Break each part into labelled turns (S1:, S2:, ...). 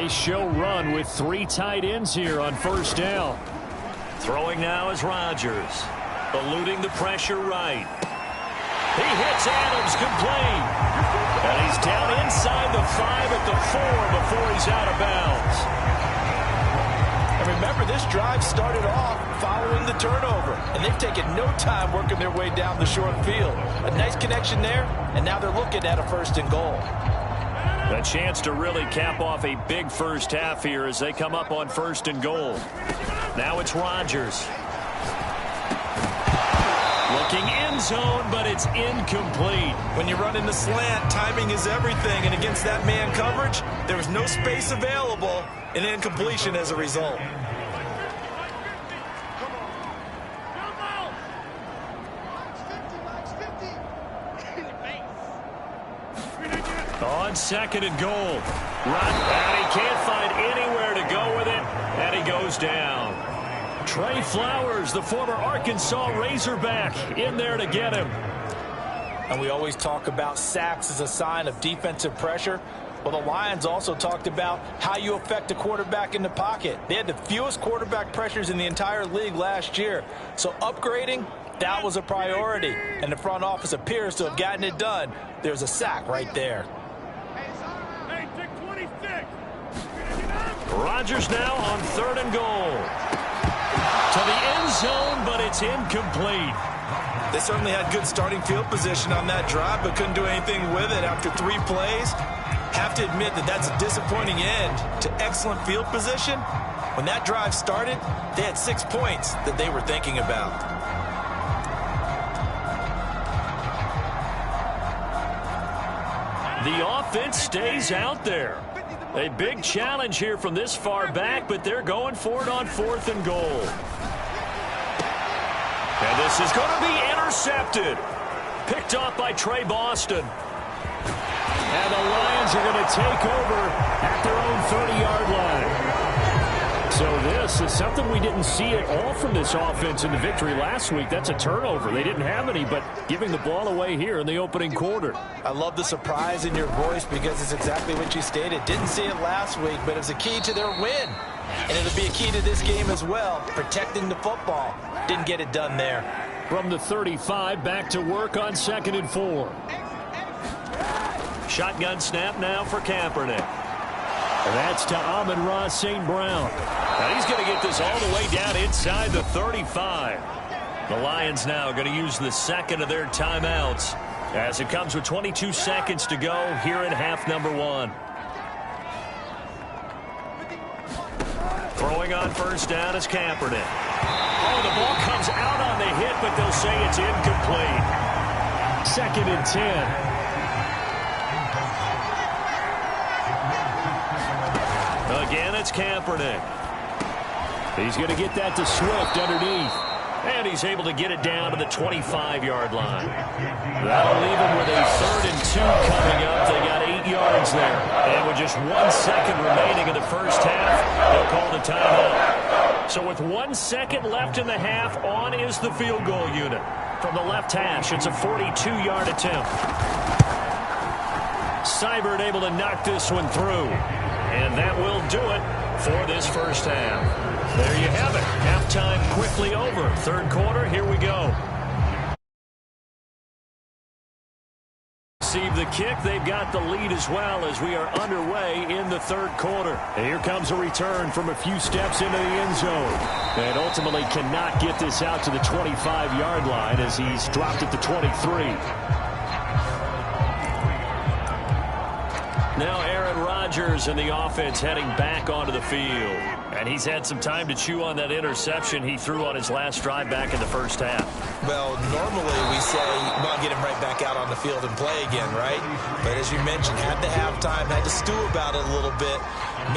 S1: They show run with 3 tight ends here on first down.
S2: Throwing now is Rodgers. Eluding the pressure right. He hits Adams complete. And he's down inside the 5 at the 4 before he's out of bounds.
S3: And remember, this drive started off following the turnover. And they've taken no time working their way down the short field. A nice connection there, and now they're looking at a 1st and goal.
S2: A chance to really cap off a big first half here as they come up on 1st and goal. Now it's Rodgers. Looking end zone, but it's incomplete.
S3: When you run in the slant, timing is everything. And against that man coverage, there was no space available, and incompletion as a result.
S2: On 2nd and goal. And he can't find anywhere to go with it, and he goes down. Trey Flowers, the former Arkansas Razorback, in there to get him.
S3: And we always talk about sacks as a sign of defensive pressure. Well, the Lions also talked about how you affect a quarterback in the pocket. They had the fewest quarterback pressures in the entire league last year. So upgrading, that was a priority. And the front office appears to have gotten it done. There's a sack right there.
S2: Rodgers now on 3rd and goal. To the end zone, but it's incomplete.
S3: They certainly had good starting field position on that drive, but couldn't do anything with it after 3 plays. Have to admit that that's a disappointing end to excellent field position. When that drive started, they had 6 points that they were thinking about.
S2: The offense stays out there. A big challenge here from this far back, but they're going for it on 4th and goal. And this is going to be intercepted. Picked off by Trey Boston.
S1: And the Lions are going to take over at their own 30-yard line. So this is something we didn't see at all from this offense in the victory last week. That's a turnover. They didn't have any, but giving the ball away here in the opening quarter.
S3: I love the surprise in your voice because it's exactly what you stated. Didn't see it last week, but it was a key to their win. And it'll be a key to this game as well, protecting the football. Didn't get it done there.
S1: From the 35, back to work on 2nd and 4.
S2: Shotgun snap now for Kaepernick.
S1: That's to Amon-Ra St. Brown.
S2: Now he's going to get this all the way down inside the 35. The Lions now going to use the 2nd of their timeouts as it comes with 22 seconds to go here in half number 1. Throwing on 1st down is Kaepernick. Oh, the ball comes out on the hit, but they'll say it's incomplete.
S1: 2nd and 10.
S2: Again, it's Kaepernick.
S1: He's going to get that to Swift underneath.
S2: And he's able to get it down to the 25-yard line. That'll leave him with a 3rd and 2 coming up. They got 8 yards there. And with just 1 second remaining in the first half, they'll call the timeout. So with 1 second left in the half, on is the field goal unit. From the left hash, it's a 42-yard attempt. Seibert able to knock this one through. And that will do it for this first half. There you have it. Halftime quickly over. 3rd quarter, here we go. Receive the kick. They've got the lead as well as we are underway in the 3rd quarter.
S1: And here comes a return from a few steps into the end zone. And ultimately cannot get this out to the 25-yard line as he's dropped at the 23.
S2: Now Aaron Rodgers and the offense heading back onto the field. And he's had some time to chew on that interception he threw on his last drive back in the first half.
S3: Well, normally we say, well, get him right back out on the field and play again, right? But as you mentioned, had the halftime, had to stew about it a little bit.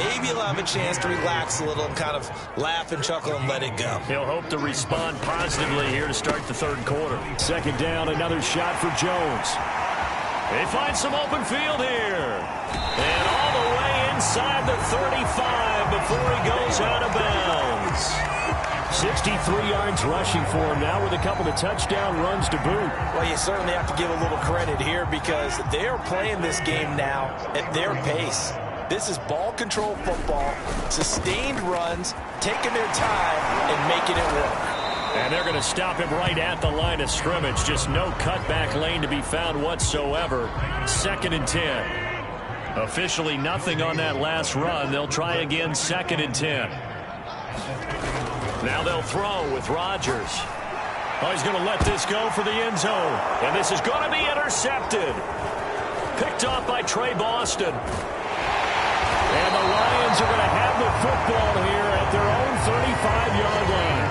S3: Maybe he'll have a chance to relax a little and kind of laugh and chuckle and let it go.
S2: He'll hope to respond positively here to start the 3rd quarter.
S1: 2nd down, another shot for Jones.
S2: They find some open field here. And all the way inside the 35 before he goes out of bounds.
S1: 63 yards rushing for him now with a couple of touchdown runs to boot.
S3: Well, you certainly have to give a little credit here because they're playing this game now at their pace. This is ball control football, sustained runs, taking their time, and making it work.
S2: And they're going to stop him right at the line of scrimmage. Just no cutback lane to be found whatsoever. 2nd and 10. Officially nothing on that last run. They'll try again, 2nd and 10. Now they'll throw with Rodgers. Oh, he's going to let this go for the end zone. And this is going to be intercepted. Picked off by Trey Boston.
S1: And the Lions are going to have the football here at their own 35-yard line.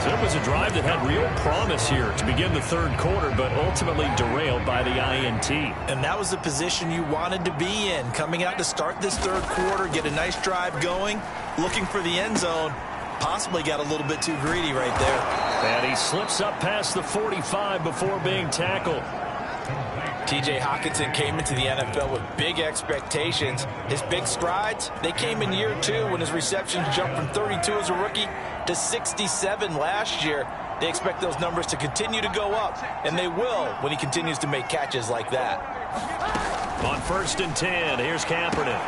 S2: So it was a drive that had real promise here to begin the 3rd quarter, but ultimately derailed by the INT.
S3: And that was the position you wanted to be in. Coming out to start this 3rd quarter, get a nice drive going, looking for the end zone. Possibly got a little bit too greedy right there.
S2: And he slips up past the 45 before being tackled.
S3: T.J. Hockenson came into the NFL with big expectations. His big strides, they came in year 2 when his receptions jumped from 32 as a rookie to 67 last year. They expect those numbers to continue to go up, and they will when he continues to make catches like that.
S2: On 1st and 10, here's Kaepernick.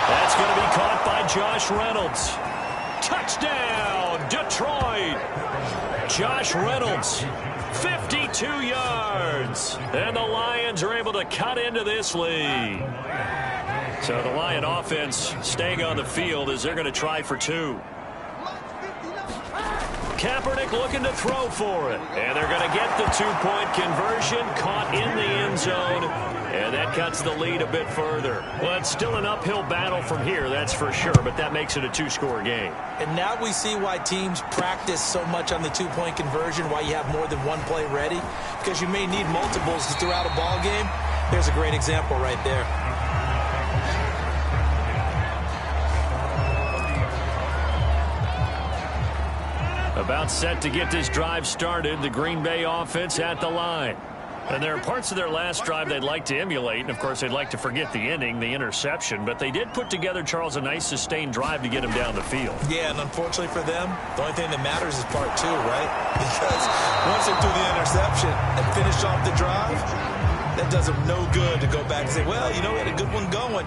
S2: That's going to be caught by Josh Reynolds. Touchdown, Detroit! Josh Reynolds, 52 yards. And the Lions are able to cut into this lead. So the Lion offense staying on the field as they're going to try for 2. Kaepernick looking to throw for it. And they're going to get the 2-point conversion, caught in the end zone. And that cuts the lead a bit further. Well, it's still an uphill battle from here, that's for sure, but that makes it a 2-score game.
S3: And now we see why teams practice so much on the 2-point conversion, why you have more than one play ready, because you may need multiples throughout a ball game. There's a great example right there.
S2: About set to get this drive started, the Green Bay offense at the line. And there are parts of their last drive they'd like to emulate, and of course they'd like to forget the ending, the interception, but they did put together, Charles, a nice sustained drive to get him down the field.
S3: Yeah, and unfortunately for them, the only thing that matters is part 2, right? Because once they do the interception and finish off the drive, that does them no good to go back and say, well, you know, we had a good one going.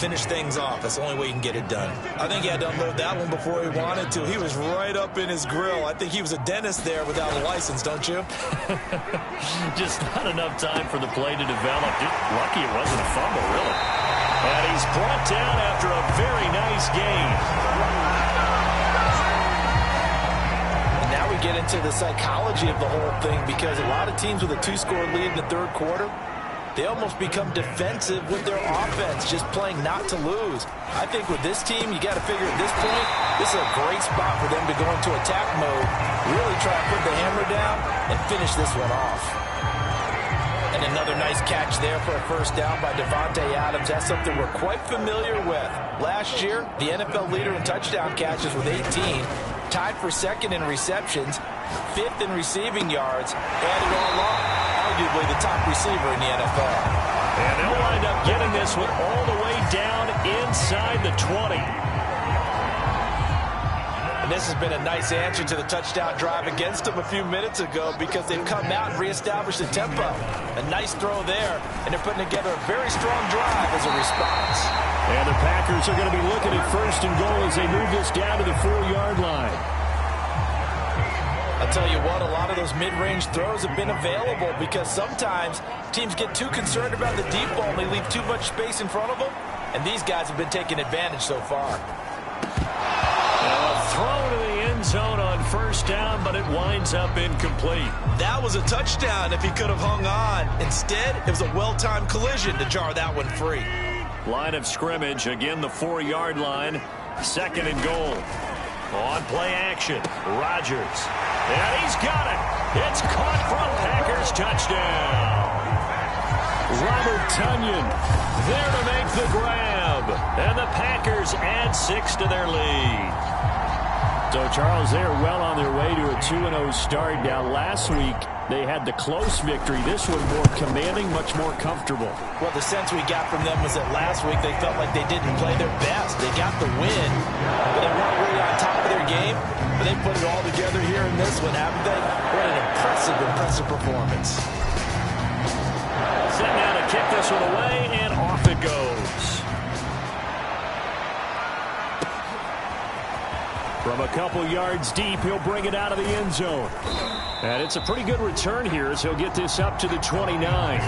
S3: Finish things off. That's the only way you can get it done. I think he had to unload that one before he wanted to. He was right up in his grill. I think he was a dentist there without a license, don't you?
S2: Just not enough time for the play to develop. Lucky it wasn't a fumble, really. And he's brought down after a very nice gain.
S3: And now we get into the psychology of the whole thing, because a lot of teams with a 2-score lead in the 3rd quarter, they almost become defensive with their offense, just playing not to lose. I think with this team, you got to figure at this point, this is a great spot for them to go into attack mode, really try to put the hammer down and finish this one off. And another nice catch there for a 1st down by Davante Adams. That's something we're quite familiar with. Last year, the NFL leader in touchdown catches with 18, tied for 2nd in receptions, 5th in receiving yards, and it all up. Arguably the top receiver in the NFL.
S2: And they'll wind up getting this one all the way down inside the 20.
S3: And this has been a nice answer to the touchdown drive against them a few minutes ago, because they've come out and reestablished the tempo. A nice throw there, and they're putting together a very strong drive as a response.
S1: And the Packers are going to be looking at 1st and goal as they move this down to the 4-yard line.
S3: I'll tell you what, a lot of those mid-range throws have been available, because sometimes teams get too concerned about the deep ball and they leave too much space in front of them, and these guys have been taking advantage so far.
S2: A throw to the end zone on 1st down, but it winds up incomplete.
S3: That was a touchdown if he could have hung on. Instead, it was a well-timed collision to jar that one free.
S2: Line of scrimmage, again the 4-yard line, 2nd and goal. On play action, Rodgers. And he's got it. It's caught from Packers touchdown.
S1: Robert Tonyan
S2: There to make the grab. And the Packers add 6 to their lead.
S1: So, Charles, they are well on their way to a 2-0 start. Now, last week, they had the close victory. This one more commanding, much more comfortable.
S3: Well, the sense we got from them was that last week they felt like they didn't play their best. They got the win, but they weren't really on top of their game. But they put it all together here in this one, haven't they? What an impressive performance.
S2: Set now to kick this one away, and off it goes.
S1: From a couple yards deep, he'll bring it out of the end zone. And it's a pretty good return here as he'll get this up to the 29.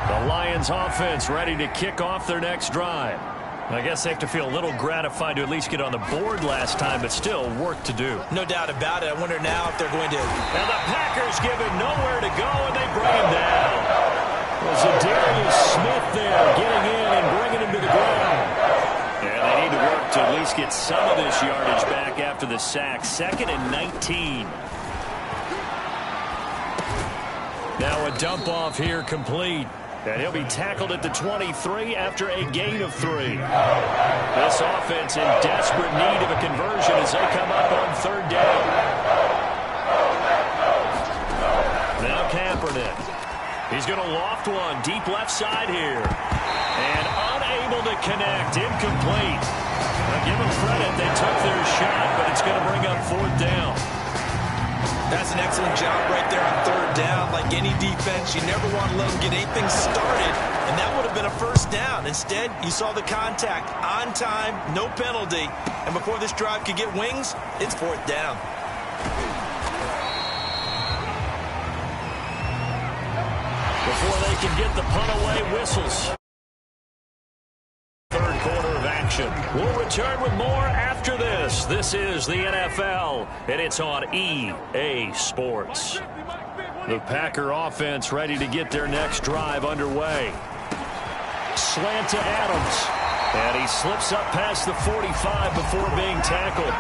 S1: The Lions offense ready to kick off their next drive. I guess they have to feel a little gratified to at least get on the board last time, but still work to do.
S3: No doubt about it. I wonder now if they're going to...
S1: And the Packers give him nowhere to go, and they bring him down. Well, Zadarius Smith there getting in and bringing him to the ground. And they need to work to at least get some of this yardage back after the sack. 2nd and 19. Now a dump off here complete. And he'll be tackled at the 23 after a gain of 3. This offense in desperate need of a conversion as they come up on 3rd down. Now Kaepernick. He's going to loft one deep left side here. And unable to connect. Incomplete. Now give them credit. They took their shot, but it's going to bring up 4th down.
S3: That's an excellent job right there on 3rd down. Like any defense, you never want to let them get anything started, and that would have been a 1st down. Instead, you saw the contact on time, no penalty, and before this drive could get wings, it's 4th down.
S1: Before they can get the punt away, whistles. 3rd quarter of action. We'll return with more after this. This is the NFL, and it's on EA Sports. The Packer offense ready to get their next drive underway. Slant to Adams. And he slips up past the 45 before being tackled.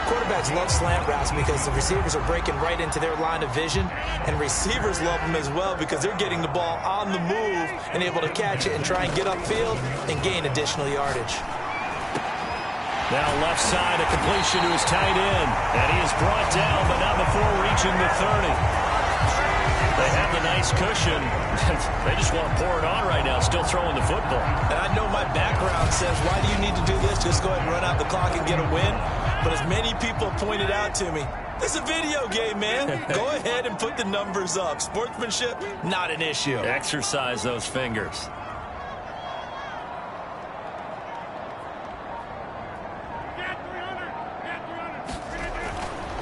S3: Quarterbacks love slant routes because the receivers are breaking right into their line of vision, and receivers love them as well because they're getting the ball on the move and able to catch it and try and get upfield and gain additional yardage.
S1: Now left side, a completion to his tight end, and he is brought down, but not before reaching the 30. They have the nice cushion. They just want to pour it on right now, still throwing the football.
S3: And I know my background says, why do you need to do this? Just go ahead and run out the clock and get a win. But as many people pointed out to me, it's a video game, man. Go ahead and put the numbers up. Sportsmanship, not an issue.
S1: Exercise those fingers.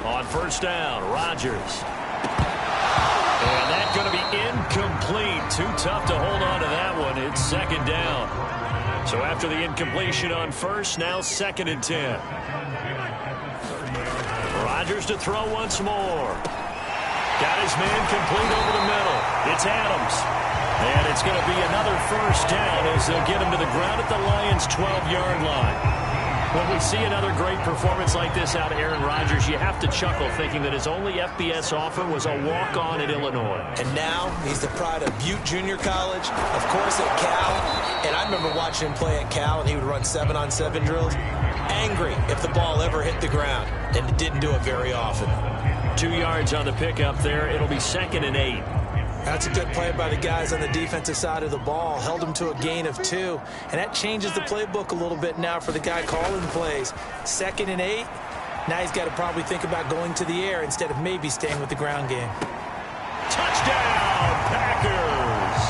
S1: On 1st down, Rodgers. And that's going to be incomplete. Too tough to hold on to that one. It's 2nd down. So after the incompletion on 1st, now 2nd and 10. Rodgers to throw once more. Got his man complete over the middle. It's Adams. And it's going to be another 1st down as they'll get him to the ground at the Lions' 12-yard line. When we see another great performance like this out of Aaron Rodgers, you have to chuckle thinking that his only FBS offer was a walk-on at Illinois.
S3: And now he's the pride of Butte Junior College, of course at Cal. And I remember watching him play at Cal, and he would run 7-on-7 drills. Angry if the ball ever hit the ground, and it didn't do it very often.
S1: 2 yards on the pickup there. It'll be 2nd and 8.
S3: That's a good play by the guys on the defensive side of the ball. Held him to a gain of 2. And that changes the playbook a little bit now for the guy calling plays. 2nd and 8. Now he's got to probably think about going to the air instead of maybe staying with the ground game.
S1: Touchdown, Packers!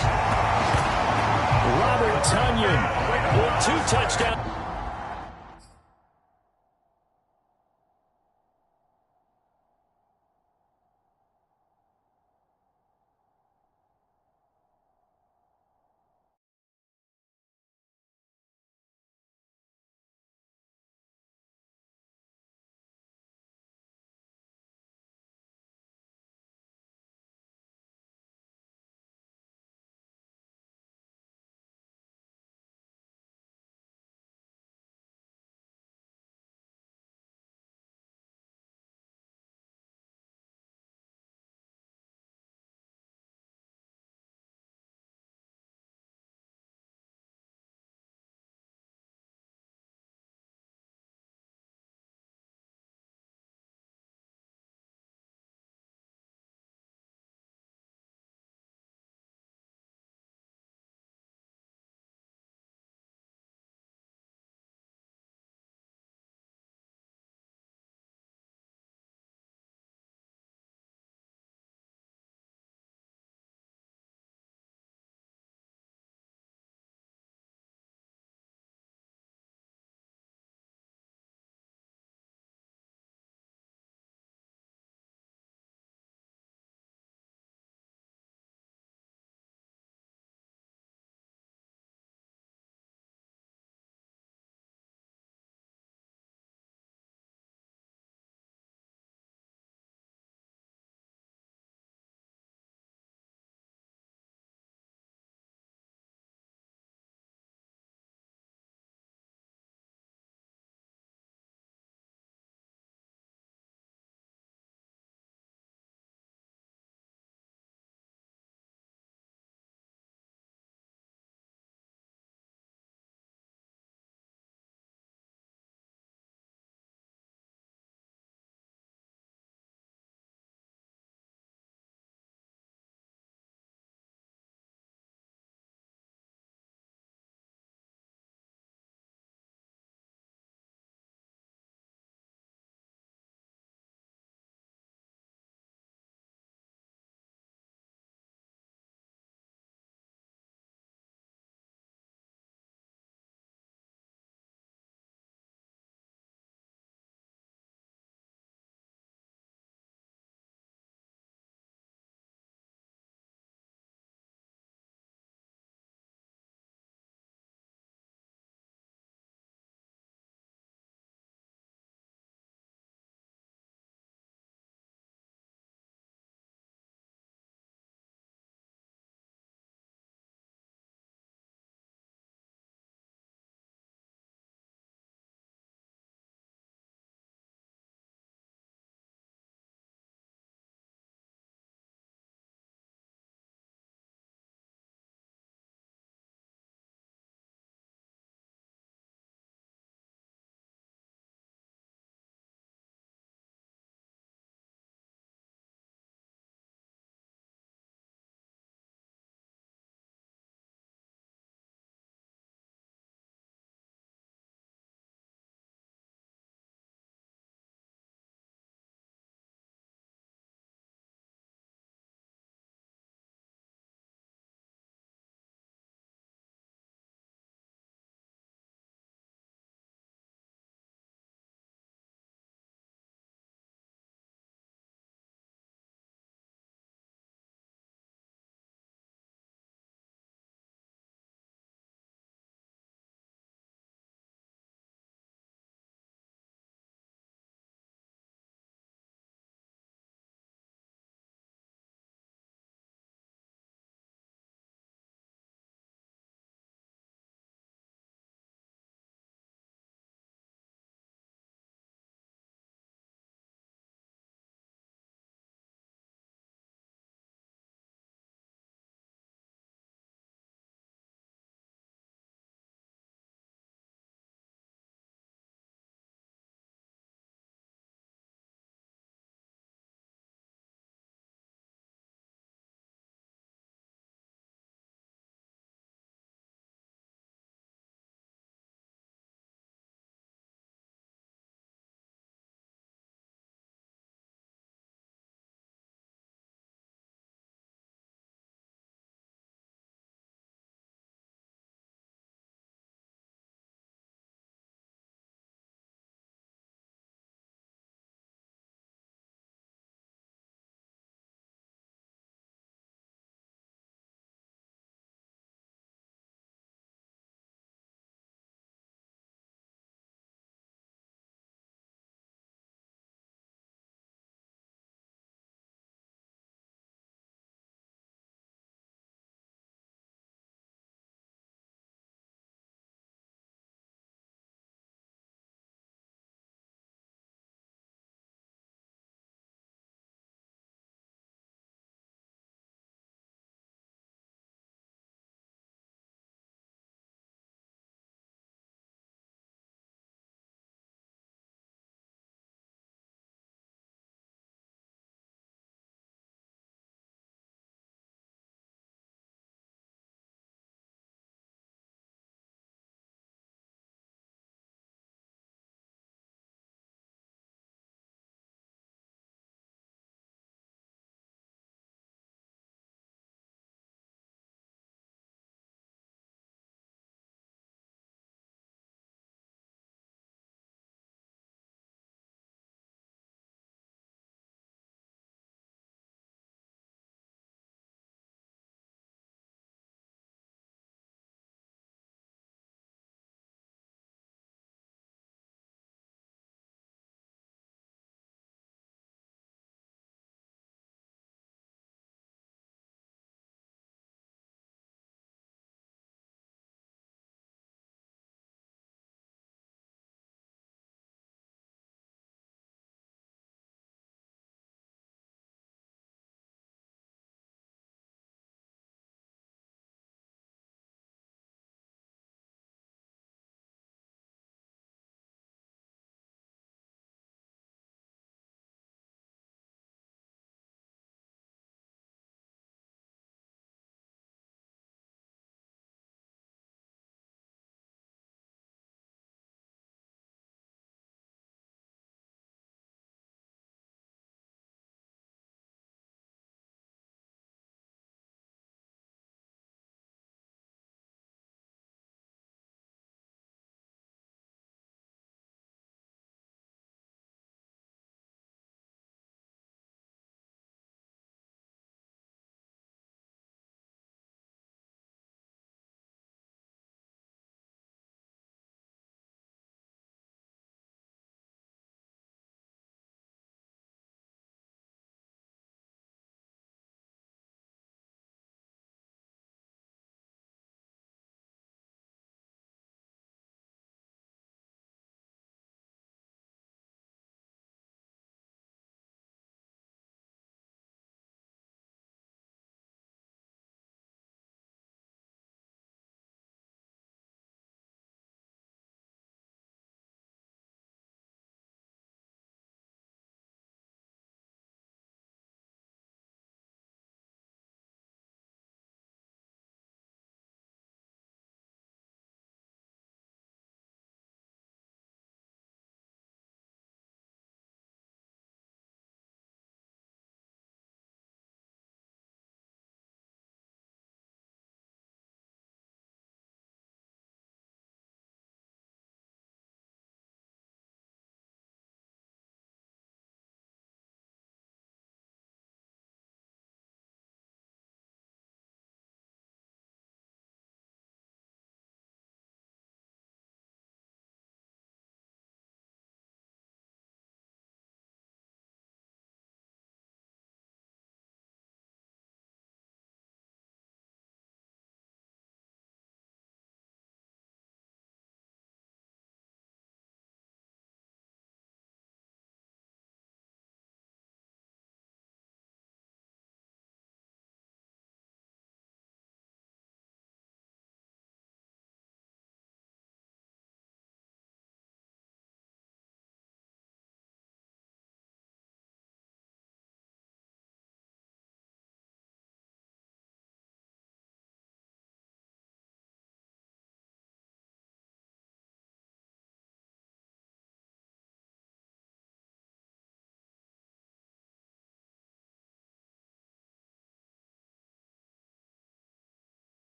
S1: Robert Tonyan with 2 touchdowns.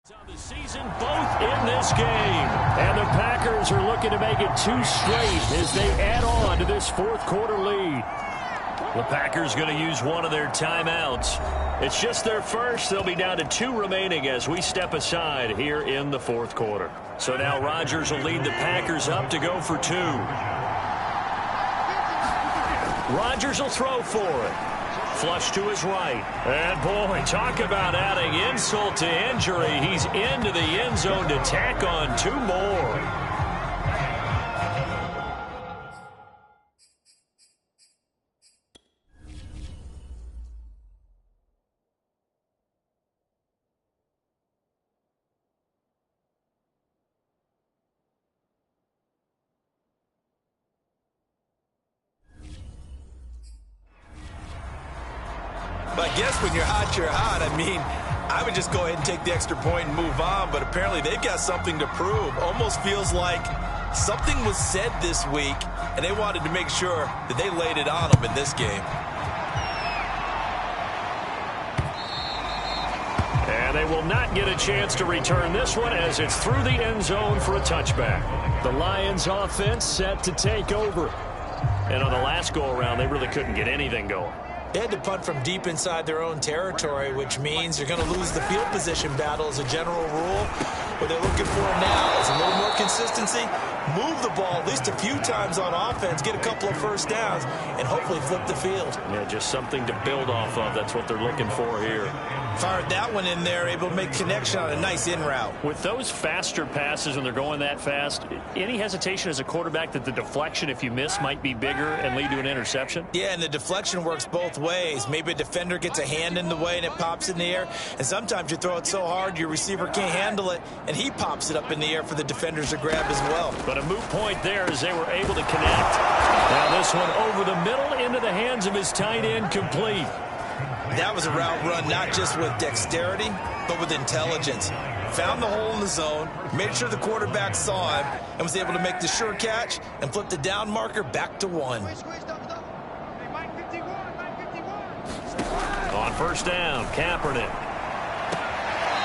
S1: On the season, both in this game. And the Packers are looking to make it 2 straight as they add on to this fourth quarter lead.
S2: The Packers going to use one of their timeouts. It's just their first. They'll be down to 2 remaining as we step aside here in the fourth quarter. So now Rodgers will lead the Packers up to go for 2. Rodgers will throw for it. Flush to his right. And, boy, talk about adding insult to injury. He's into the end zone to tack on 2 more.
S3: I guess when you're hot, you're hot. I mean, I would just go ahead and take the extra point and move on, but apparently they've got something to prove. Almost feels like something was said this week, and they wanted to make sure that they laid it on them in this game.
S1: And they will not get a chance to return this one as it's through the end zone for a touchback. The Lions offense set to take over.
S2: And on the last go-around, they really couldn't get anything going.
S3: They had to punt from deep inside their own territory, which means you're going to lose the field position battle as a general rule. What they're looking for now is a little more consistency, move the ball at least a few times on offense, get a couple of first downs, and hopefully flip the field.
S2: Yeah, just something to build off of. That's what they're looking for here.
S3: Fired that one in there, able to make connection on a nice in route.
S1: With those faster passes when they're going that fast, any hesitation as a quarterback that the deflection, if you miss, might be bigger and lead to an interception?
S3: Yeah, and the deflection works both ways. Maybe a defender gets a hand in the way and it pops in the air, and sometimes you throw it so hard your receiver can't handle it, and he pops it up in the air for the defenders to grab as well.
S1: But a moot point there as they were able to connect. Now this one over the middle into the hands of his tight end, complete.
S3: That was a route run not just with dexterity, but with intelligence. Found the hole in the zone, made sure the quarterback saw him, and was able to make the sure catch and flip the down marker back to 1.
S2: On first down, Kaepernick.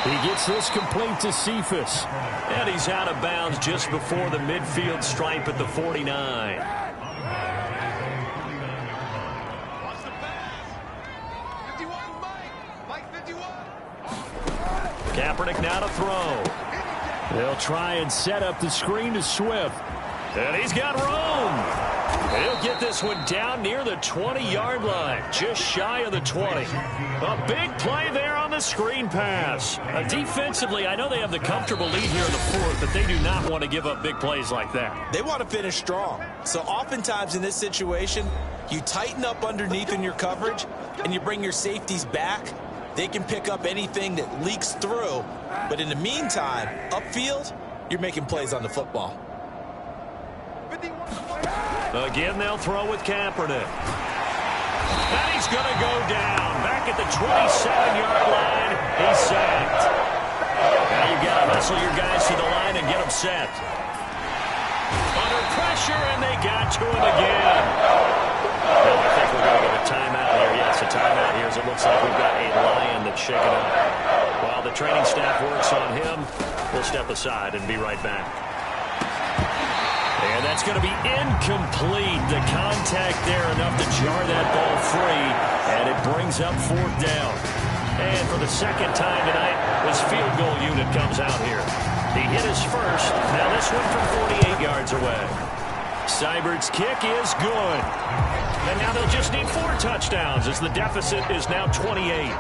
S1: He gets this complete to Cephus.
S2: And he's out of bounds just before the midfield stripe at the 49. Kaepernick now to throw.
S1: They'll try and set up the screen to Swift.
S2: And he's got room. He'll get this one down near the 20-yard line, just shy of the 20.
S1: A big play there on the screen pass. Defensively, I know they have the comfortable lead here in the fourth, but they do not want to give up big plays like that.
S3: They want to finish strong. So oftentimes in this situation, you tighten up underneath in your coverage, and you bring your safeties back. They can pick up anything that leaks through. But in the meantime, upfield, you're making plays on the football.
S2: Again, they'll throw with Kaepernick. And he's going to go down. Back at the 27-yard line, he's sacked. Now you've got to hustle your guys to the line and get them set. Under pressure, and they got to him again. Well, I think we're going to get a timeout here. Yes, a timeout here as it looks like we've got a Lion that's shaken up. While the training staff works on him, we'll step aside and be right back. And that's going to be incomplete. The contact there enough to jar that ball free, and it brings up fourth down. And for the second time tonight, this field goal unit comes out here. He hit his first. Now this one from 48 yards away. Seibert's kick is good. And now they'll just need 4 touchdowns as the deficit is now 28.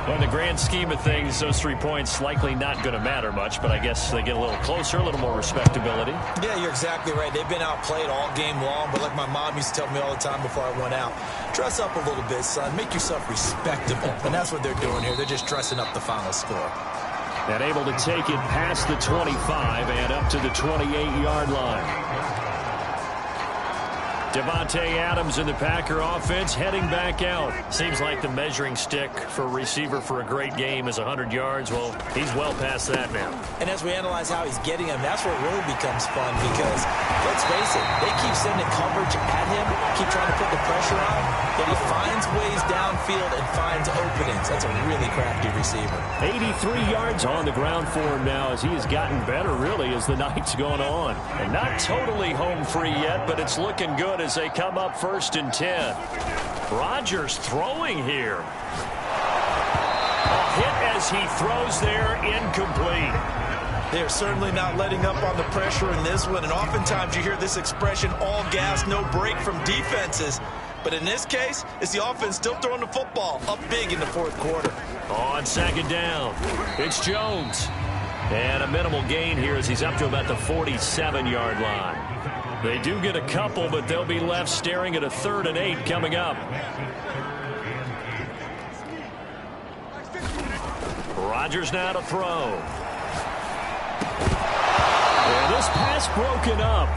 S2: Well, in the grand scheme of things, those 3 points likely not going to matter much, but I guess they get a little closer, a little more respectability.
S3: Yeah, you're exactly right. They've been outplayed all game long, but like my mom used to tell me all the time before I went out, dress up a little bit, son. Make yourself respectable. And that's what they're doing here. They're just dressing up the final score.
S1: And able to take it past the 25 and up to the 28-yard line. Davante Adams in the Packer offense heading back out. Seems like the measuring stick for a receiver for a great game is 100 yards. Well, he's well past that now.
S3: And as we analyze how he's getting him, that's where it really becomes fun because, let's face it, they keep sending coverage at him, keep trying to put the pressure on, but he finds ways downfield and finds openings. That's a really crafty receiver.
S1: 83 yards on the ground for him now as he has gotten better, really, as the night's gone on.
S2: And not totally home free yet, but it's looking good as they come up 1st and 10. Rodgers throwing here. A hit as he throws there, incomplete.
S3: They're certainly not letting up on the pressure in this one, and oftentimes you hear this expression, all gas, no break from defenses. But in this case, it's the offense still throwing the football up big in the 4th quarter.
S2: On 2nd down, it's Jones. And a minimal gain here as he's up to about the 47-yard line. They do get a couple, but they'll be left staring at a 3rd and 8 coming up. Rodgers now to throw.
S1: Well, this pass broken up.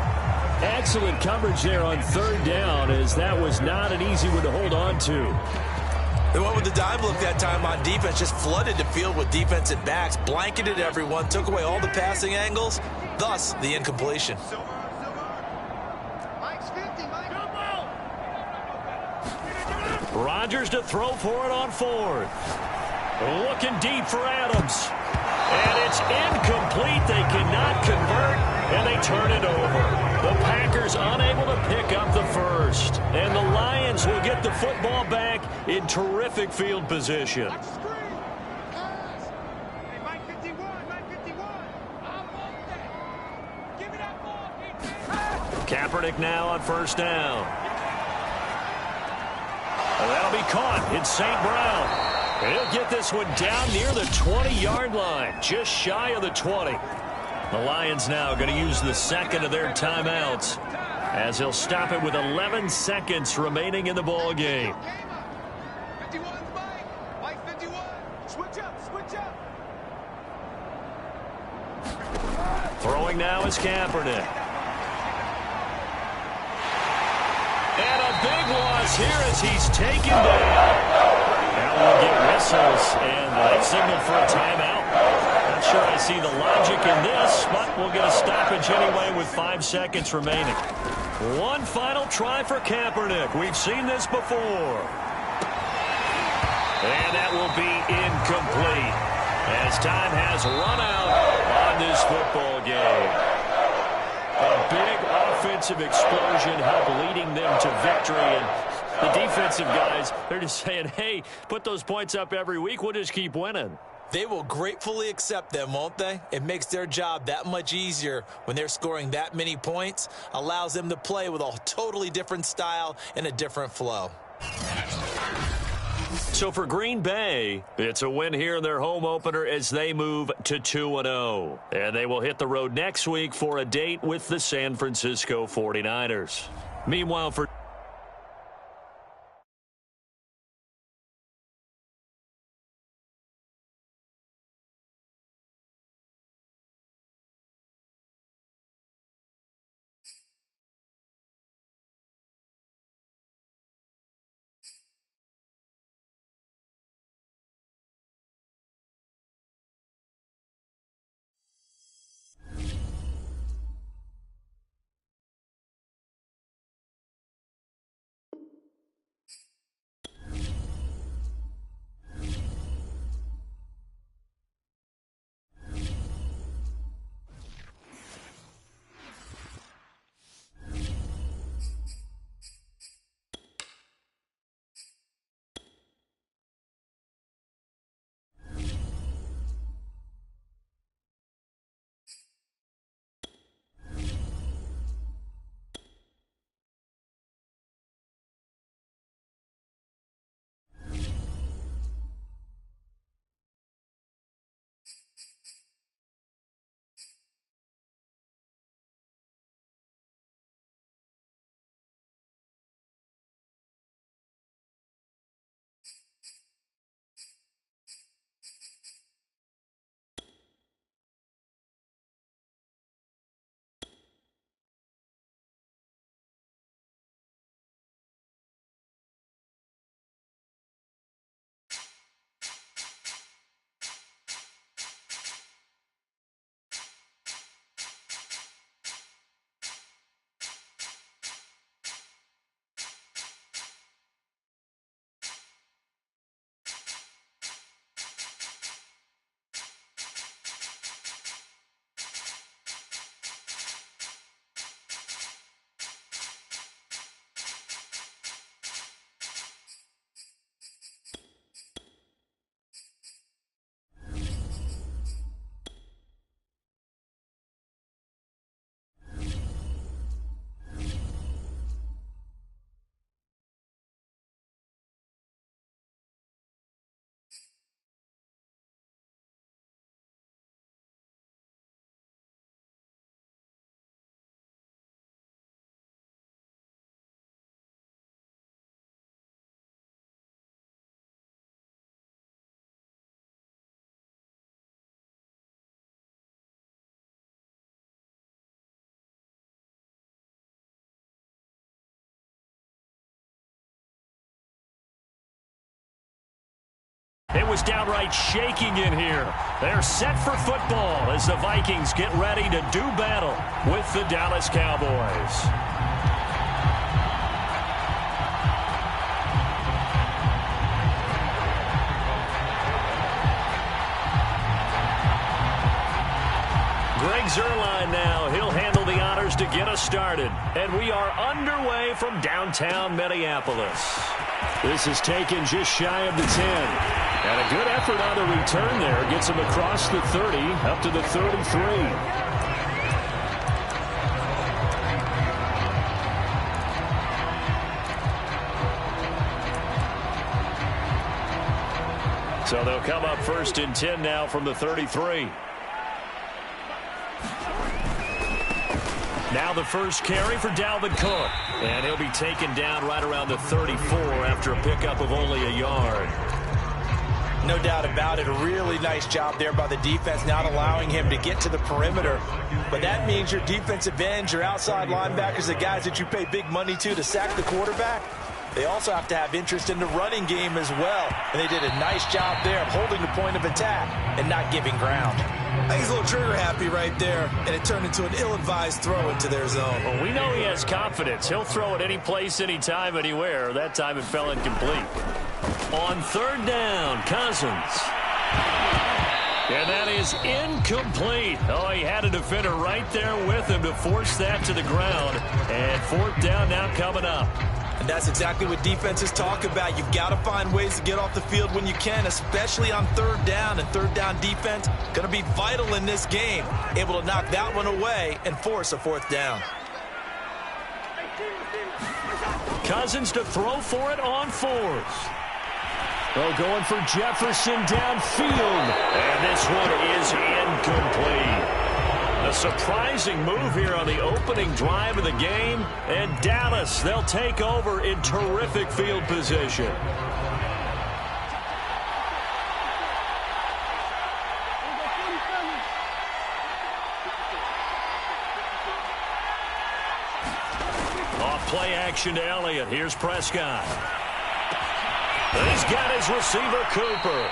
S1: Excellent coverage there on 3rd down, as that was not an easy one to hold on to.
S3: They went with the dime look that time on defense, just flooded the field with defensive backs, blanketed everyone, took away all the passing angles, thus the incompletion.
S2: Rodgers to throw for it on 4th. Looking deep for Adams. And it's incomplete. They cannot convert, and they turn it over. The Packers unable to pick up the first. And the Lions will get the football back in terrific field position. Kaepernick now on 1st down. That'll be caught. It's St. Brown. And he'll get this one down near the 20-yard line, just shy of the 20. The Lions now going to use the 2nd of their timeouts as he'll stop it with 11 seconds remaining in the ball game. Throwing now is Kaepernick. And a big loss here as he's taken down. Now we'll get whistles, and that signal for a timeout. Not sure I see the logic in this, but we'll get a stoppage anyway with 5 seconds remaining. One final try for Kaepernick. We've seen this before. And that will be incomplete as time has run out on this football game. A big offensive explosion helped leading them to victory, and the defensive guys, they're just saying, hey, put those points up every week. We'll just keep winning.
S3: They will gratefully accept them, won't they? It makes their job that much easier when they're scoring that many points. Allows them to play with a totally different style and a different flow.
S2: So for Green Bay, it's a win here in their home opener as they move to 2-0. And they will hit the road next week for a date with the San Francisco 49ers. Meanwhile, for It was downright shaking in here. They're set for football as the Vikings get ready to do battle with the Dallas Cowboys. Greg Zuerlein now. He'll handle the honors to get us started. And we are underway from downtown Minneapolis.
S1: This is taken just shy of the 10. And a good effort on the return there. Gets him across the 30, up to the 33.
S2: So they'll come up 1st and 10 now from the 33. Now the first carry for Dalvin Cook. And he'll be taken down right around the 34 after a pickup of only a yard.
S3: No doubt about it. A really nice job there by the defense, not allowing him to get to the perimeter. But that means your defensive ends, your outside linebackers, the guys that you pay big money to sack the quarterback, they also have to have interest in the running game as well. And they did a nice job there of holding the point of attack and not giving ground.
S4: I think he's a little trigger happy right there, and it turned into an ill-advised throw into their zone.
S2: Well, we know he has confidence. He'll throw it any place, anytime, anywhere. That time it fell incomplete. On 3rd down, Cousins. And that is incomplete. Oh, he had a defender right there with him to force that to the ground. And 4th down now coming up.
S3: And that's exactly what defenses talk about. You've got to find ways to get off the field when you can, especially on 3rd down. And 3rd down defense going to be vital in this game. Able to knock that one away and force a 4th down.
S2: Cousins to throw for it on 4th.
S1: Oh, going for Jefferson downfield.
S2: And this one is incomplete. A surprising move here on the opening drive of the game. And Dallas, they'll take over in terrific field position. Off play action to Elliott. Here's Prescott. He's got his receiver, Cooper.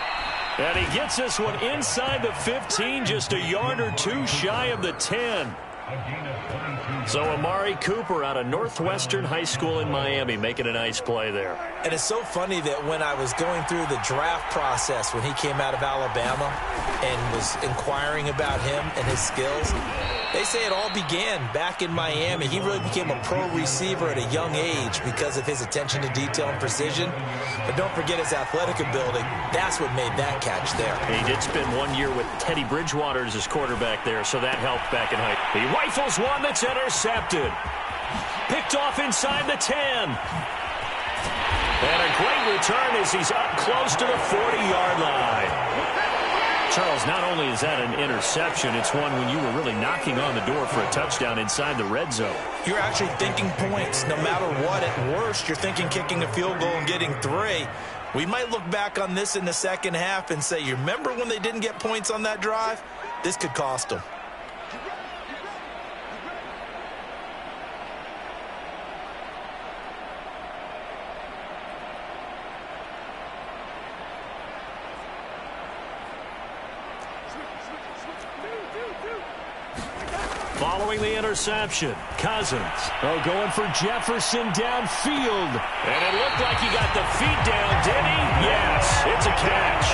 S2: And he gets this one inside the 15, just a yard or two shy of the 10. So Amari Cooper out of Northwestern High School in Miami making a nice play there.
S3: And it's so funny that when I was going through the draft process when he came out of Alabama and was inquiring about him and his skills, they say it all began back in Miami. He really became a pro receiver at a young age because of his attention to detail and precision. But don't forget his athletic ability. That's what made that catch there.
S2: He did spend 1 year with Teddy Bridgewater as his quarterback there, so that helped back in height. He rifles one that's intercepted. Picked off inside the 10. And a great return as he's up close to the 40-yard line. Charles, not only is that an interception, it's one when you were really knocking on the door for a touchdown inside the red zone.
S3: You're actually thinking points. No matter what, at worst, you're thinking kicking a field goal and getting 3. We might look back on this in the second half and say, you remember when they didn't get points on that drive? This could cost them.
S2: Following the interception, Cousins.
S1: Oh, going for Jefferson downfield.
S2: And it looked like he got the feet down, did he? Yes, it's a catch.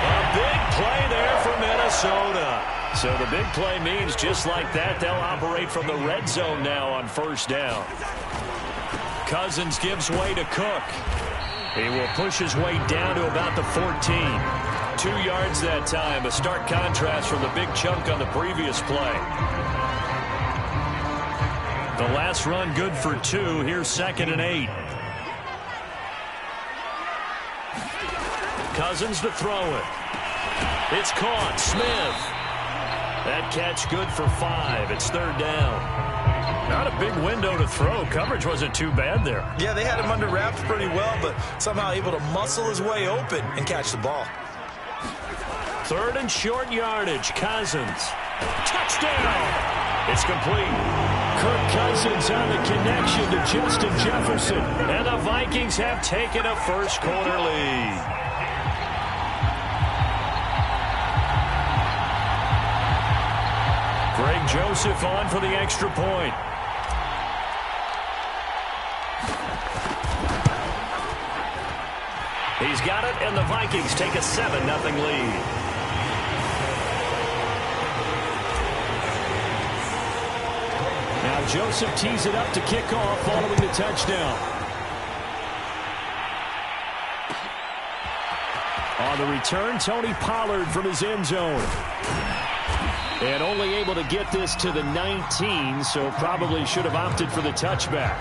S2: A big play there for Minnesota. So the big play means just like that, they'll operate from the red zone now on 1st down. Cousins gives way to Cook. He will push his way down to about the 14. 2 yards that time, a stark contrast from the big chunk on the previous play. The last run good for 2. Here's 2nd and 8. Cousins to throw it. It's caught. Smith. That catch good for 5. It's 3rd down. Not a big window to throw. Coverage wasn't too bad there.
S3: Yeah, they had him under wraps pretty well, but somehow able to muscle his way open and catch the ball.
S2: 3rd and short yardage. Cousins. Touchdown. It's complete.
S1: Kirk Cousins on the connection to Justin Jefferson.
S2: And the Vikings have taken a first quarter lead. Joseph on for the extra point. He's got it, and the Vikings take a 7-0 lead.
S1: Now Joseph tees it up to kick off following the touchdown. On the return, Tony Pollard from his end zone. And only able to get this to the 19, so probably should have opted for the touchback.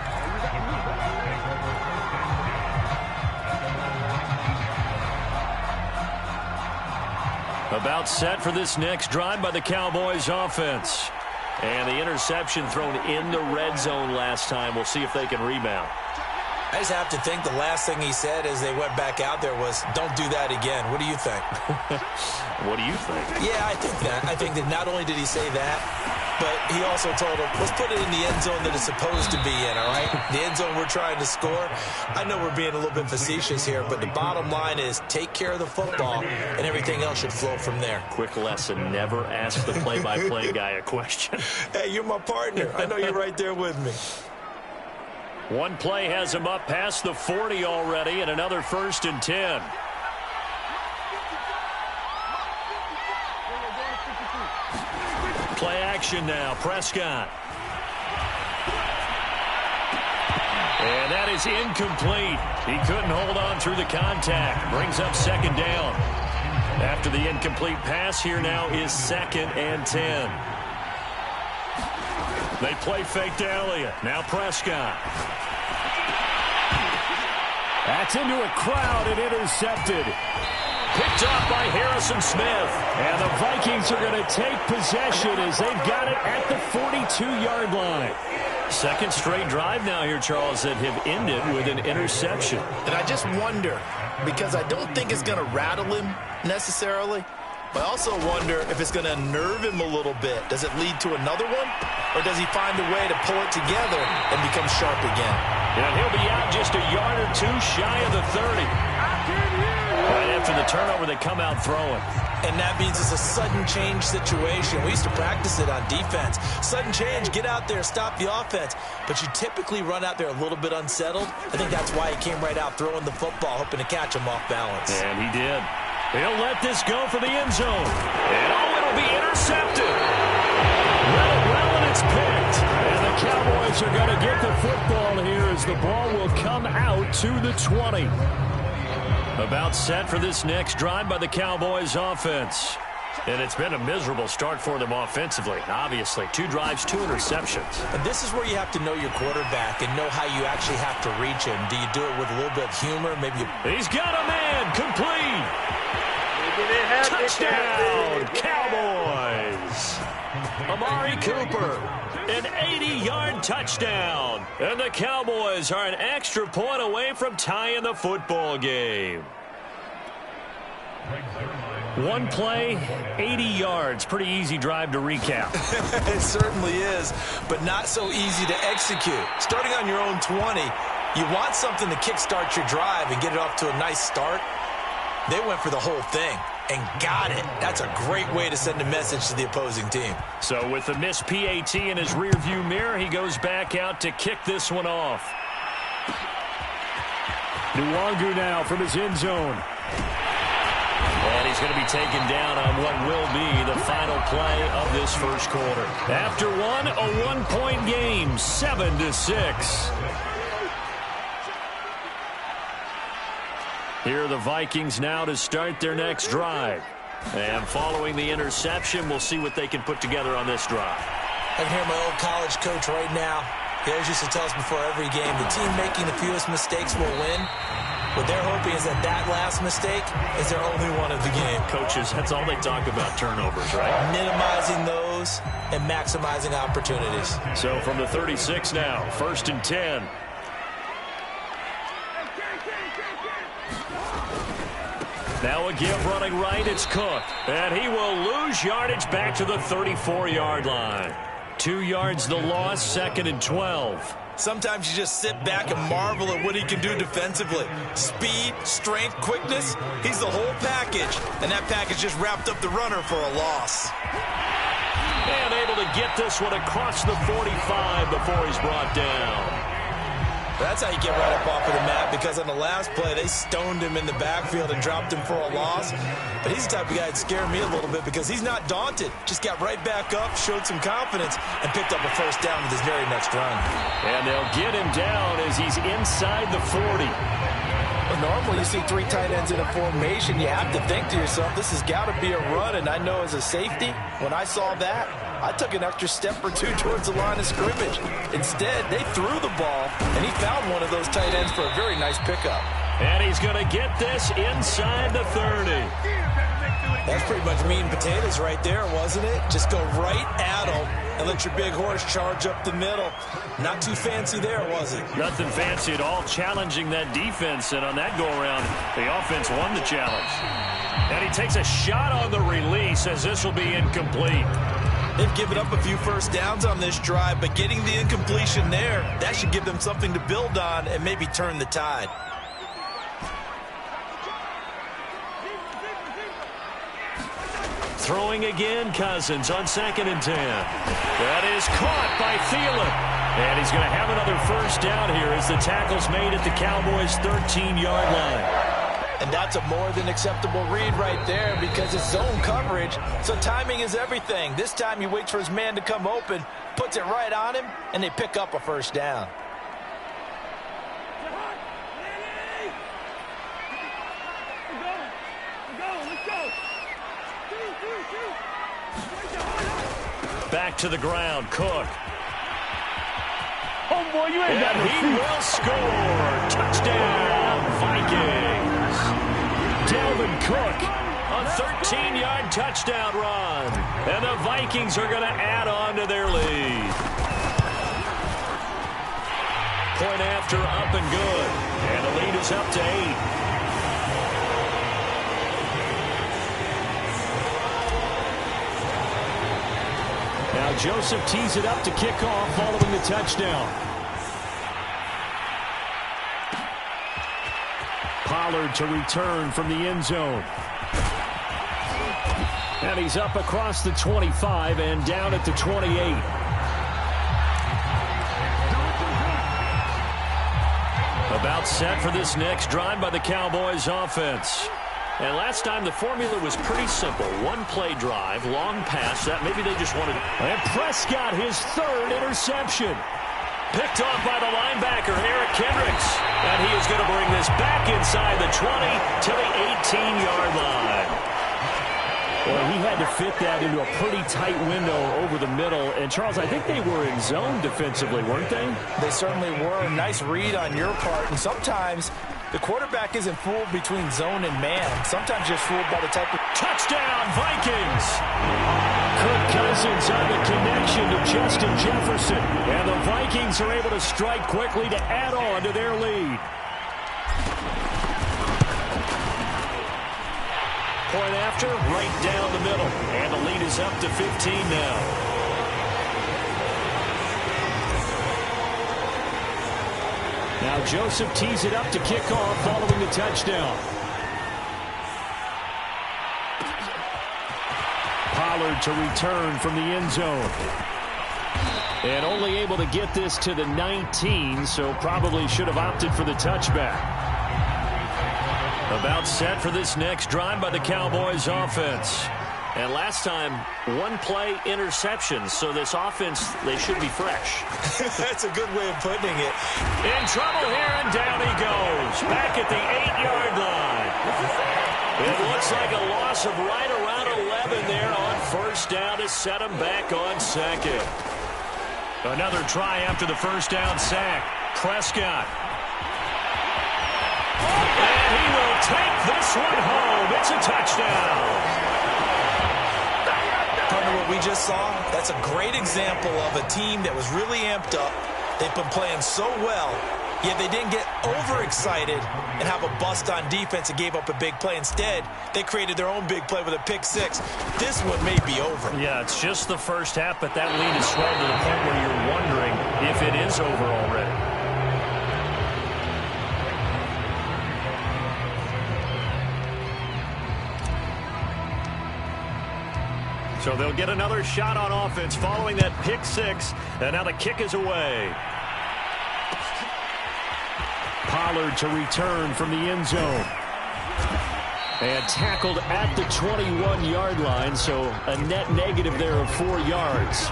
S2: About set for this next drive by the Cowboys offense. And the interception thrown in the red zone last time. We'll see if they can rebound.
S3: I just have to think the last thing he said as they went back out there was, don't do that again. What do you think?
S2: What do you think?
S3: Yeah, I think that. I think that not only did he say that, but he also told him, let's put it in the end zone that it's supposed to be in, all right? The end zone we're trying to score. I know we're being a little bit facetious here, but the bottom line is take care of the football, and everything else should flow from there.
S2: Quick lesson, never ask the play-by-play guy a question.
S3: Hey, you're my partner. I know you're right there with me.
S2: One play has him up past the 40 already, and another 1st and 10. Play action now, Prescott. And that is incomplete. He couldn't hold on through the contact. Brings up 2nd down. After the incomplete pass, here now is 2nd and 10. They play fake to Elliott. Now Prescott.
S1: That's into a crowd and intercepted.
S2: Picked off by Harrison Smith.
S1: And the Vikings are going to take possession as they've got it at the 42-yard line.
S2: Second straight drive now here, Charles, that have ended with an interception.
S4: And I just wonder, because I don't think it's going to rattle him necessarily, but I also wonder if it's going to unnerve him a little bit. Does it lead to another one? Or does he find a way to pull it together and become sharp again?
S2: And he'll be out just a yard or two shy of the 30. Right after the turnover, they come out throwing.
S3: And that means it's a sudden change situation. We used to practice it on defense. Sudden change, get out there, stop the offense. But you typically run out there a little bit unsettled. I think that's why he came right out throwing the football, hoping to catch him off balance.
S2: And he did. He'll let this go for the end zone. And it'll be intercepted. Well, and it's picked.
S1: And the Cowboys are going to get the football here as the ball will come out to the 20.
S2: About set for this next drive by the Cowboys offense. And it's been a miserable start for them offensively. Obviously, 2 drives, 2 interceptions.
S3: And this is where you have to know your quarterback and know how you actually have to reach him. Do you do it with a little bit of humor? Maybe
S2: He's got a man. Complete. Touchdown, Cowboys. Amari Cooper, an 80-yard touchdown. And the Cowboys are an extra point away from tying the football game. One play, 80 yards. Pretty easy drive to recap.
S3: It certainly is, but not so easy to execute. Starting on your own 20, you want something to kickstart your drive and get it off to a nice start. They went for the whole thing and got it. That's a great way to send a message to the opposing team.
S2: So with the missed PAT in his rearview mirror, he goes back out to kick this one off.
S1: Nwangu now from his end zone.
S2: And he's going to be taken down on what will be the final play of this first quarter. After one, a one-point game, 7-6. Here are the Vikings now to start their next drive. And following the interception, we'll see what they can put together on this drive.
S3: I can hear my old college coach right now. He always used to tell us before every game, the team making the fewest mistakes will win. What they're hoping is that that last mistake is their only one of the game.
S2: Coaches, that's all they talk about, turnovers, right?
S3: Minimizing those and maximizing opportunities.
S2: So from the 36 now, 1st and 10. Now a give running right, it's Cook. And he will lose yardage back to the 34-yard line. 2 yards the loss, 2nd and 12.
S3: Sometimes you just sit back and marvel at what he can do defensively. Speed, strength, quickness, he's the whole package. And that package just wrapped up the runner for a loss.
S2: And able to get this one across the 45 before he's brought down.
S3: That's how you get right up off of the mat, because on the last play, they stoned him in the backfield and dropped him for a loss. But he's the type of guy that scared me a little bit because he's not daunted. Just got right back up, showed some confidence, and picked up a first down with his very next run.
S2: And they'll get him down as he's inside the 40.
S3: Normally, you see three tight ends in a formation, you have to think to yourself, this has got to be a run. And I know as a safety, when I saw that, I took an extra step or two towards the line of scrimmage. Instead, they threw the ball, and he found one of those tight ends for a very nice pickup.
S2: And he's going to get this inside the 30.
S3: That's pretty much meat and potatoes right there, wasn't it? Just go right at him and let your big horse charge up the middle. Not too fancy there, was it?
S2: Nothing fancy at all, challenging that defense. And on that go-around, the offense won the challenge. And he takes a shot on the release as this will be incomplete.
S3: They've given up a few first downs on this drive, but getting the incompletion there, that should give them something to build on and maybe turn the tide.
S2: Throwing again, Cousins on 2nd and 10. That is caught by Thielen. And he's going to have another first down here as the tackle's made at the Cowboys' 13-yard line.
S3: And that's a more than acceptable read right there because it's zone coverage, so timing is everything. This time he waits for his man to come open, puts it right on him, and they pick up a first down.
S2: Back to the ground, Cook.
S1: Oh, boy, you ain't got no
S2: He will score. Touchdown, Vikings. Dalvin Cook, a 13-yard touchdown run. And the Vikings are going to add on to their lead. Point after up and good. And the lead is up to 8. Now Joseph tees it up to kick off following the touchdown.
S1: Pollard to return from the end zone. And he's up across the 25 and down at the 28. About set for this next drive by the Cowboys offense. And last time the formula was pretty simple. One-play drive, long pass. That maybe they just wanted.
S2: And Prescott, his 3rd interception. Picked off by the linebacker, Eric Kendricks. And he is going to bring this back inside the 20 to the 18-yard line.
S1: Well, he had to fit that into a pretty tight window over the middle. And, Charles, I think they were in zone defensively, weren't they?
S3: They certainly were. A nice read on your part. And sometimes the quarterback isn't fooled between zone and man. Sometimes you're fooled by the type of...
S2: Touchdown, Vikings!
S1: Kirk Cousins on the connection to Justin Jefferson. And the Vikings are able to strike quickly to add on to their lead.
S2: Point after, right down the middle. And the lead is up to 15 now.
S1: Now Joseph tees it up to kick off following the touchdown. Pollard to return from the end zone. And only able to get this to the 19, so probably should have opted for the touchback.
S2: About set for this next drive by the Cowboys offense. And last time, one-play interceptions, so this offense, they should be fresh.
S3: That's a good way of putting it.
S2: In trouble here, and down he goes. Back at the 8-yard line. It looks like a loss of right around 11 there on first down to set him back on 2nd. Another try after the first down sack. Prescott. And he will take this one home. It's a touchdown.
S3: Partner, what we just saw, that's a great example of a team that was really amped up. They've been playing so well, yet they didn't get overexcited and have a bust on defense and gave up a big play. Instead, they created their own big play with a pick-6. This one may be over.
S2: Yeah, it's just the first half, but that lead is swelled to the point where you're wondering if it is over already. So they'll get another shot on offense following that pick six, and now the kick is away.
S1: Pollard to return from the end zone. And tackled at the 21-yard line, so a net negative there of 4 yards.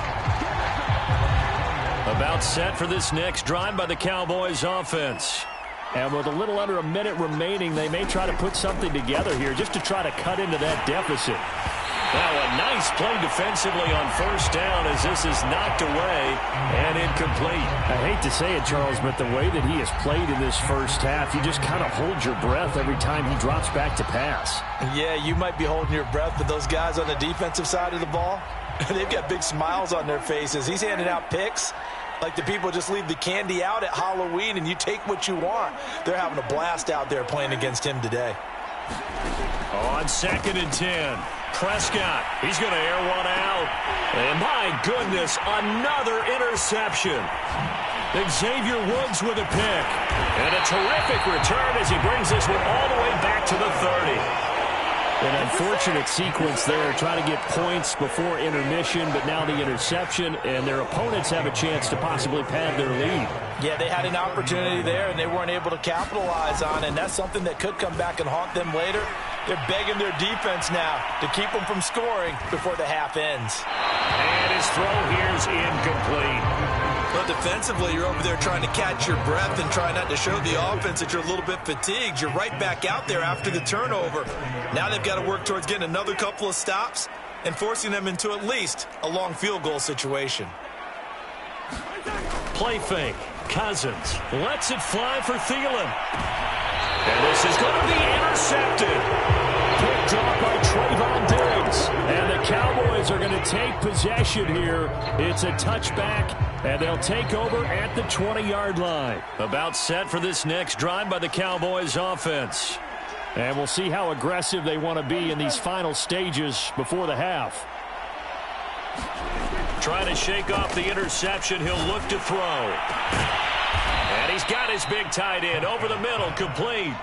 S2: About set for this next drive by the Cowboys offense.
S1: And with a little under a minute remaining, they may try to put something together here just to try to cut into that deficit.
S2: Now a nice play defensively on first down as this is knocked away and incomplete.
S1: I hate to say it, Charles, but the way that he has played in this first half, you just kind of hold your breath every time he drops back to pass.
S3: Yeah, you might be holding your breath, but those guys on the defensive side of the ball, they've got big smiles on their faces. He's handing out picks like the people just leave the candy out at Halloween and you take what you want. They're having a blast out there playing against him today.
S2: On 2nd and 10. Prescott, he's going to air one out. And my goodness, another interception. Xavier Woods with a pick. And a terrific return as he brings this one all the way back to the 30.
S1: An unfortunate sequence there, trying to get points before intermission, but now the interception, and their opponents have a chance to possibly pad their lead.
S3: Yeah, they had an opportunity there, and they weren't able to capitalize on it, and that's something that could come back and haunt them later. They're begging their defense now to keep them from scoring before the half ends.
S2: And his throw here's incomplete.
S4: But defensively, you're over there trying to catch your breath and try not to show the offense that you're a little bit fatigued. You're right back out there after the turnover. Now they've got to work towards getting another couple of stops and forcing them into at least a long field goal situation.
S2: Play fake. Cousins lets it fly for Thielen. And this is going to be intercepted.
S1: Picked off by Trayvon Diggs. And the Cowboys are going to take possession here. It's a touchback, and they'll take over at the 20-yard line.
S2: About set for this next drive by the Cowboys offense.
S1: And we'll see how aggressive they want to be in these final stages before the half.
S2: Trying to shake off the interception. He'll look to throw. And he's got his big tight end over the middle, complete.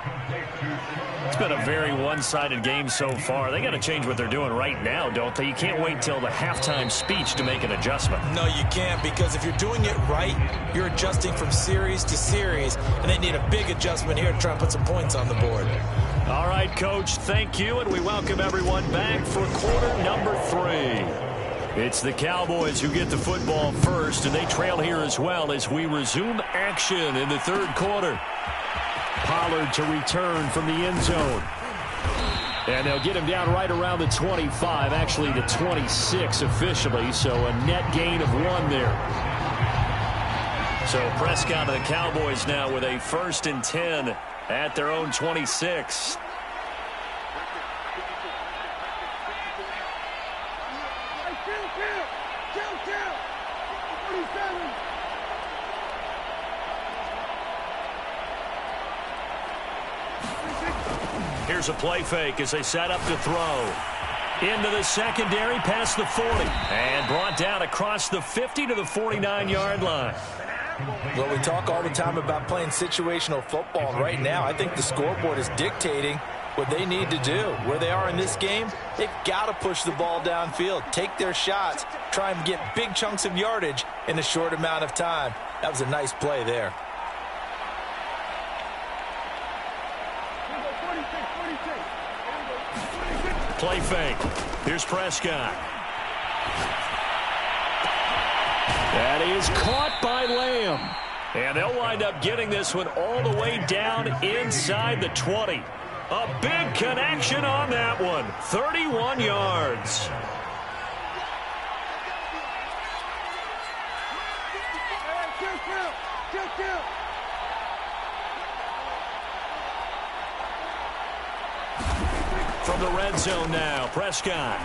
S2: It's been a very one-sided game so far. They got to change what they're doing right now, don't they? You can't wait till the halftime speech to make an adjustment.
S3: No, you can't, because if you're doing it right, you're adjusting from series to series, and they need a big adjustment here to try and put some points on the board.
S2: All right, Coach, thank you, and we welcome everyone back for quarter number 3. It's the Cowboys who get the football first, and they trail here as well as we resume action in the third quarter.
S1: Pollard to return from the end zone. And they'll get him down right around the 25, actually the 26 officially, so a net gain of 1 there.
S2: So Prescott of the Cowboys now with a 1st and 10 at their own 26. Here's a play fake as they set up to throw. Into the secondary, past the 40. And brought down across the 50 to the 49-yard line.
S3: Well, we talk all the time about playing situational football. And right now, I think the scoreboard is dictating what they need to do. Where they are in this game, they've got to push the ball downfield, take their shots, try and get big chunks of yardage in a short amount of time. That was a nice play there.
S2: Play fake. Here's Prescott.
S1: That is caught by Lamb.
S2: And they'll wind up getting this one all the way down inside the 20. A big connection on that one. 31 yards. From the red zone now, Prescott.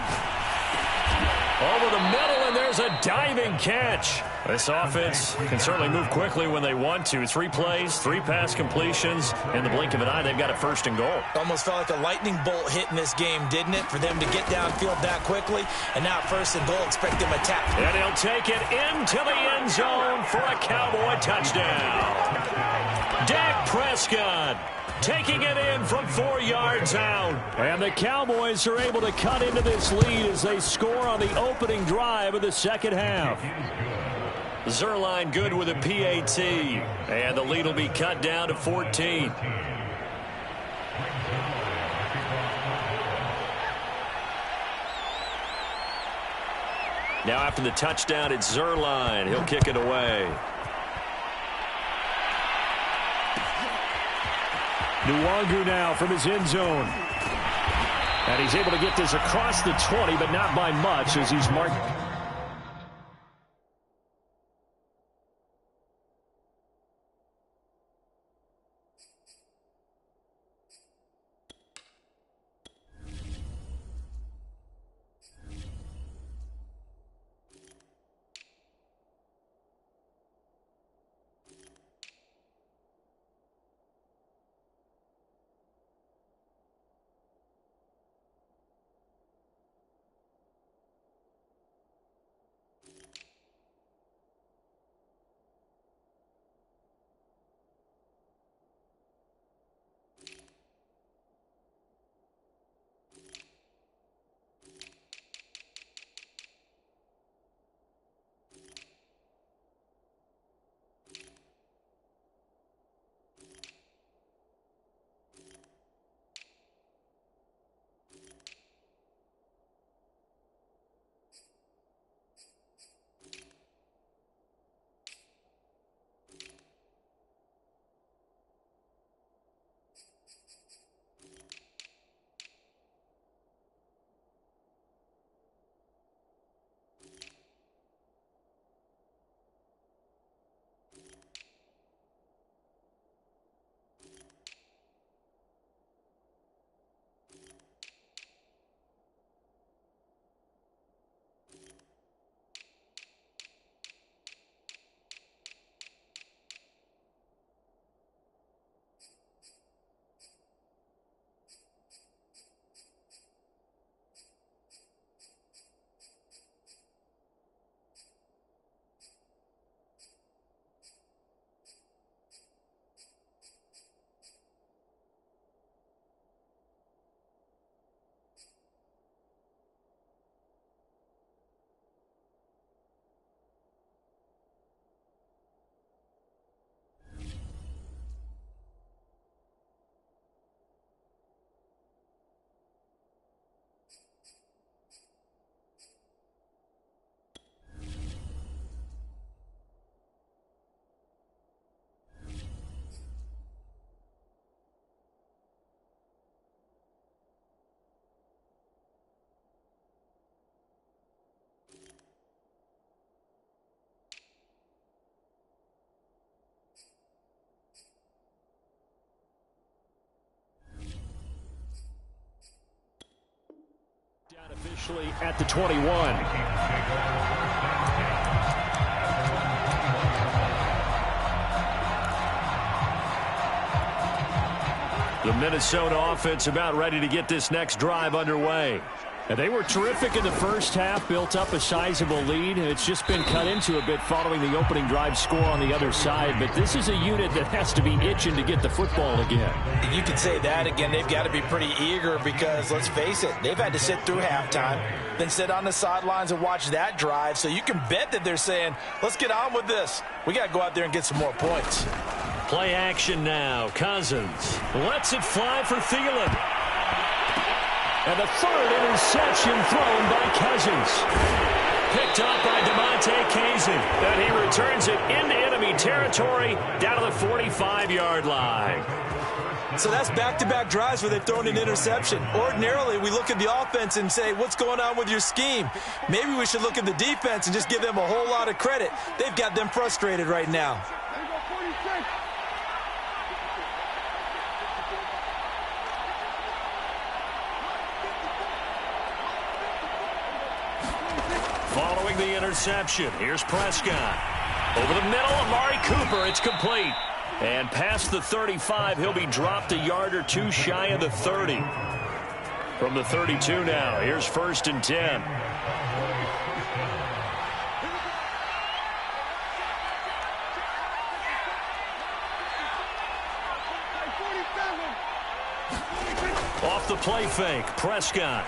S2: Over the middle, and there's a diving catch. This offense can certainly move quickly when they want to. 3 plays, 3 pass completions. In the blink of an eye, they've got a 1st and goal.
S3: Almost felt like a lightning bolt hit in this game, didn't it? For them to get downfield that quickly. And now 1st and goal, expect them to attack.
S2: And he'll take it into the end zone for a Cowboy touchdown. Dak Prescott taking it in from 4 yards out.
S1: And the Cowboys are able to cut into this lead as they score on the opening drive of the second half.
S2: Zuerlein good with a PAT. And the lead will be cut down to 14. Now after the touchdown, it's Zuerlein. He'll kick it away.
S1: Nwangu now from his end zone. And he's able to get this across the 20, but not by much as he's marked. Officially at the 21.
S2: The Minnesota offense about ready to get this next drive underway.
S1: And they were terrific in the first half, built up a sizable lead. It's just been cut into a bit following the opening drive score on the other side. But this is a unit that has to be itching to get the football again.
S3: You could say that again. They've got to be pretty eager because, let's face it, they've had to sit through halftime, then sit on the sidelines and watch that drive. So you can bet that they're saying, let's get on with this. We got to go out there and get some more points.
S2: Play action now. Cousins lets it fly for Thielen.
S1: And the third interception thrown by Cousins.
S2: Picked up by DeMonte Kazin.
S1: Then he returns it into enemy territory down to the 45-yard line.
S5: So that's back-to-back drives where they've thrown an interception. Ordinarily, we look at the offense and say, what's going on with your scheme? Maybe we should look at the defense and just give them a whole lot of credit. They've got them frustrated right now.
S2: Following the interception, here's Prescott. Over the middle, Amari Cooper, it's complete. And past the 35, he'll be dropped a yard or two shy of the 30. From the 32 now, here's 1st and 10. Off the play fake, Prescott.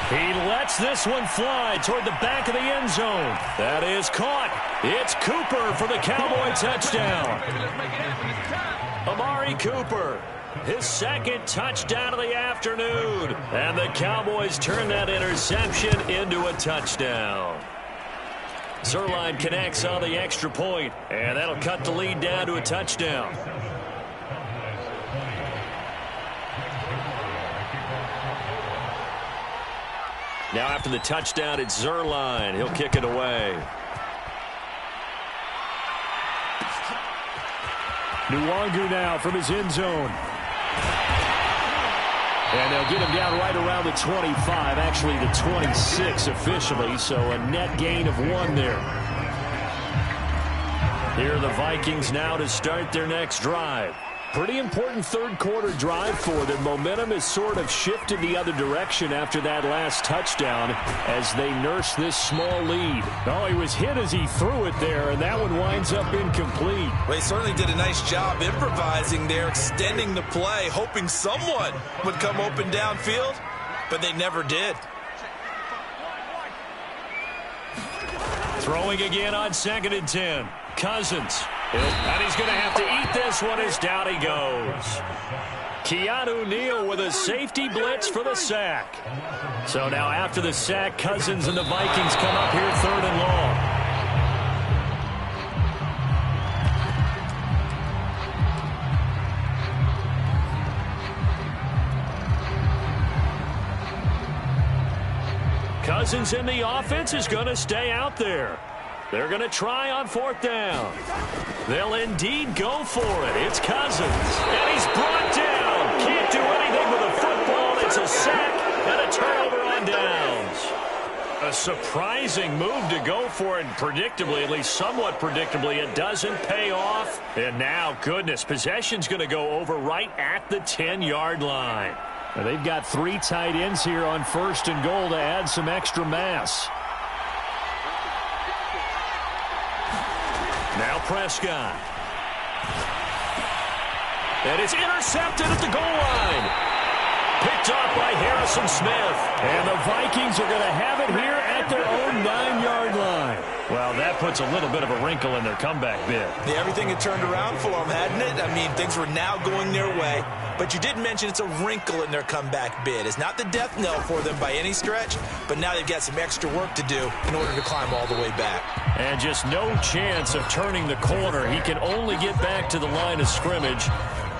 S2: He lets this one fly toward the back of the end zone. That is caught. It's Cooper for the Cowboy touchdown. Amari Cooper, his second touchdown of the afternoon. And the Cowboys turn that interception into a touchdown. Zuerlein connects on the extra point, and that'll cut the lead down to a touchdown. Now after the touchdown, it's Zuerlein. He'll kick it away.
S1: Nwangu now from his end zone. And they'll get him down right around the 25, actually the 26 officially, so a net gain of 1 there. Here are the Vikings now to start their next drive. Pretty important third quarter drive for them. Momentum has sort of shifted the other direction after that last touchdown as they nurse this small lead. Oh, he was hit as he threw it there, and that one winds up incomplete.
S3: Well, he certainly did a nice job improvising there, extending the play, hoping someone would come open downfield, but they never did.
S2: Throwing again on 2nd and 10. Cousins. And he's going to have to eat this one as down he goes. Keanu Neal with a safety blitz for the sack. So now after the sack, Cousins and the Vikings come up here 3rd and long. Cousins in the offense is going to stay out there. They're going to try on 4th down. They'll indeed go for it. It's Cousins. And he's brought down. Can't do anything with a football. It's a sack and a turnover on downs. A surprising move to go for it. Predictably, at least somewhat predictably, it doesn't pay off. And now, goodness, possession's going to go over right at the 10-yard line.
S1: Now they've got 3 tight ends here on 1st and goal to add some extra mass.
S2: Now Prescott. And it's intercepted at the goal line. Picked off by Harrison Smith.
S1: And the Vikings are going to have it here at their own 9-yard line.
S2: Well, that puts a little bit of a wrinkle in their comeback bid.
S3: Yeah, everything had turned around for them, hadn't it? I mean, things were now going their way. But you did mention it's a wrinkle in their comeback bid. It's not the death knell for them by any stretch, but now they've got some extra work to do in order to climb all the way back.
S2: And just no chance of turning the corner. He can only get back to the line of scrimmage.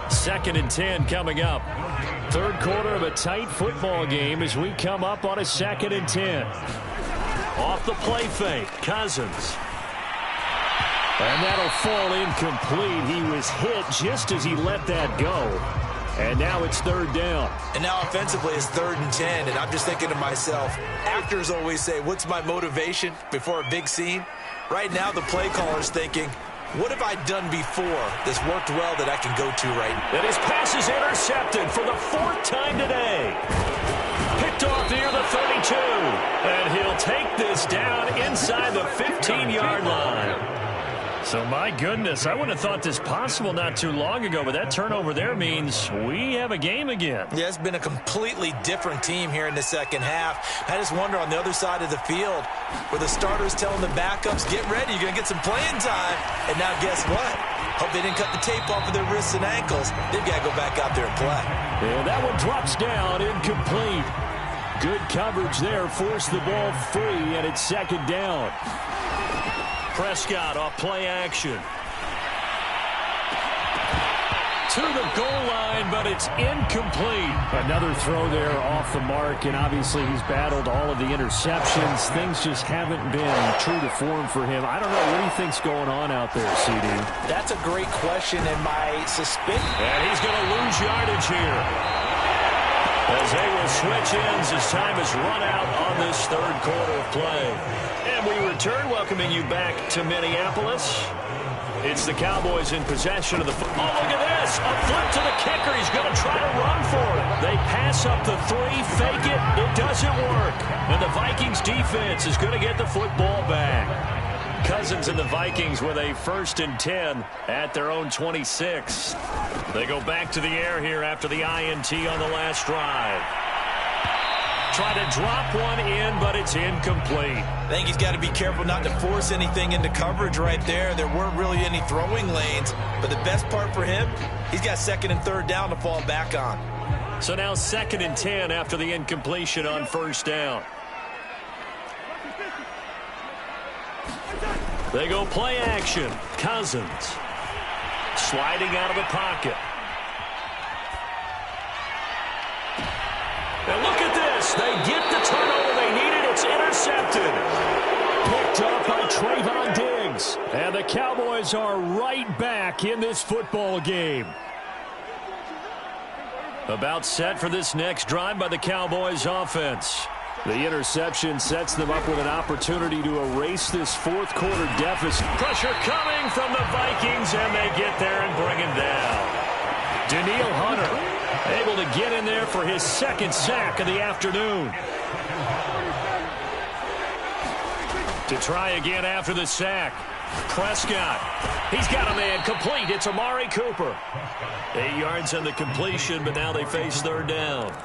S2: 2nd and 10 coming up.
S1: Third quarter of a tight football game as we come up on a 2nd and 10.
S2: Off the play fake, Cousins.
S1: And that'll fall incomplete. He was hit just as he let that go. And now it's 3rd down.
S3: And now offensively it's 3rd and 10. And I'm just thinking to myself, actors always say, what's my motivation before a big scene? Right now the play caller's thinking, what have I done before that's worked well that I can go to right now?
S2: And his pass is intercepted for the 4th time today. Picked off near the 32. And he'll take this down inside the 15-yard line. So, my goodness, I wouldn't have thought this possible not too long ago, but that turnover there means we have a game again.
S3: Yeah, it's been a completely different team here in the second half. I just wonder on the other side of the field where the starters telling the backups, get ready, you're going to get some playing time. And now guess what? Hope they didn't cut the tape off of their wrists and ankles. They've got to go back out there and play.
S1: Yeah, that one drops down, incomplete. Good coverage there, forced the ball free, and it's 2nd down.
S2: Prescott off play action. To the goal line, but it's incomplete.
S1: Another throw there off the mark, and obviously he's battled all of the interceptions. Things just haven't been true to form for him. I don't know. What do you think's going on out there, CD?
S3: That's a great question, and my suspicion.
S2: And he's going to lose yardage here. As they will switch ends as time has run out on this 3rd quarter of play. And we return, welcoming you back to Minneapolis. It's the Cowboys in possession of the football. Oh, look at this. A flip to the kicker. He's going to try to run for it. They pass up the 3, fake it. It doesn't work. And the Vikings defense is going to get the football back. Cousins and the Vikings with a 1st and 10 at their own 26. They go back to the air here after the INT on the last drive. Try to drop one in, but it's incomplete.
S3: I think he's got to be careful not to force anything into coverage right there. There weren't really any throwing lanes, but the best part for him, he's got 2nd and 3rd down to fall back on.
S2: So now 2nd and 10 after the incompletion on 1st down. They go play action. Cousins sliding out of the pocket. And look at this. They get the turnover they needed. It's intercepted.
S1: Picked up by Trayvon Diggs. And the Cowboys are right back in this football game.
S2: About set for this next drive by the Cowboys offense.
S1: The interception sets them up with an opportunity to erase this 4th quarter deficit.
S2: Pressure coming from the Vikings, and they get there and bring him down. Danielle Hunter able to get in there for his 2nd sack of the afternoon. To try again after the sack. Prescott. He's got a man complete. It's Amari Cooper. 8 yards on the completion, but now they face 3rd down.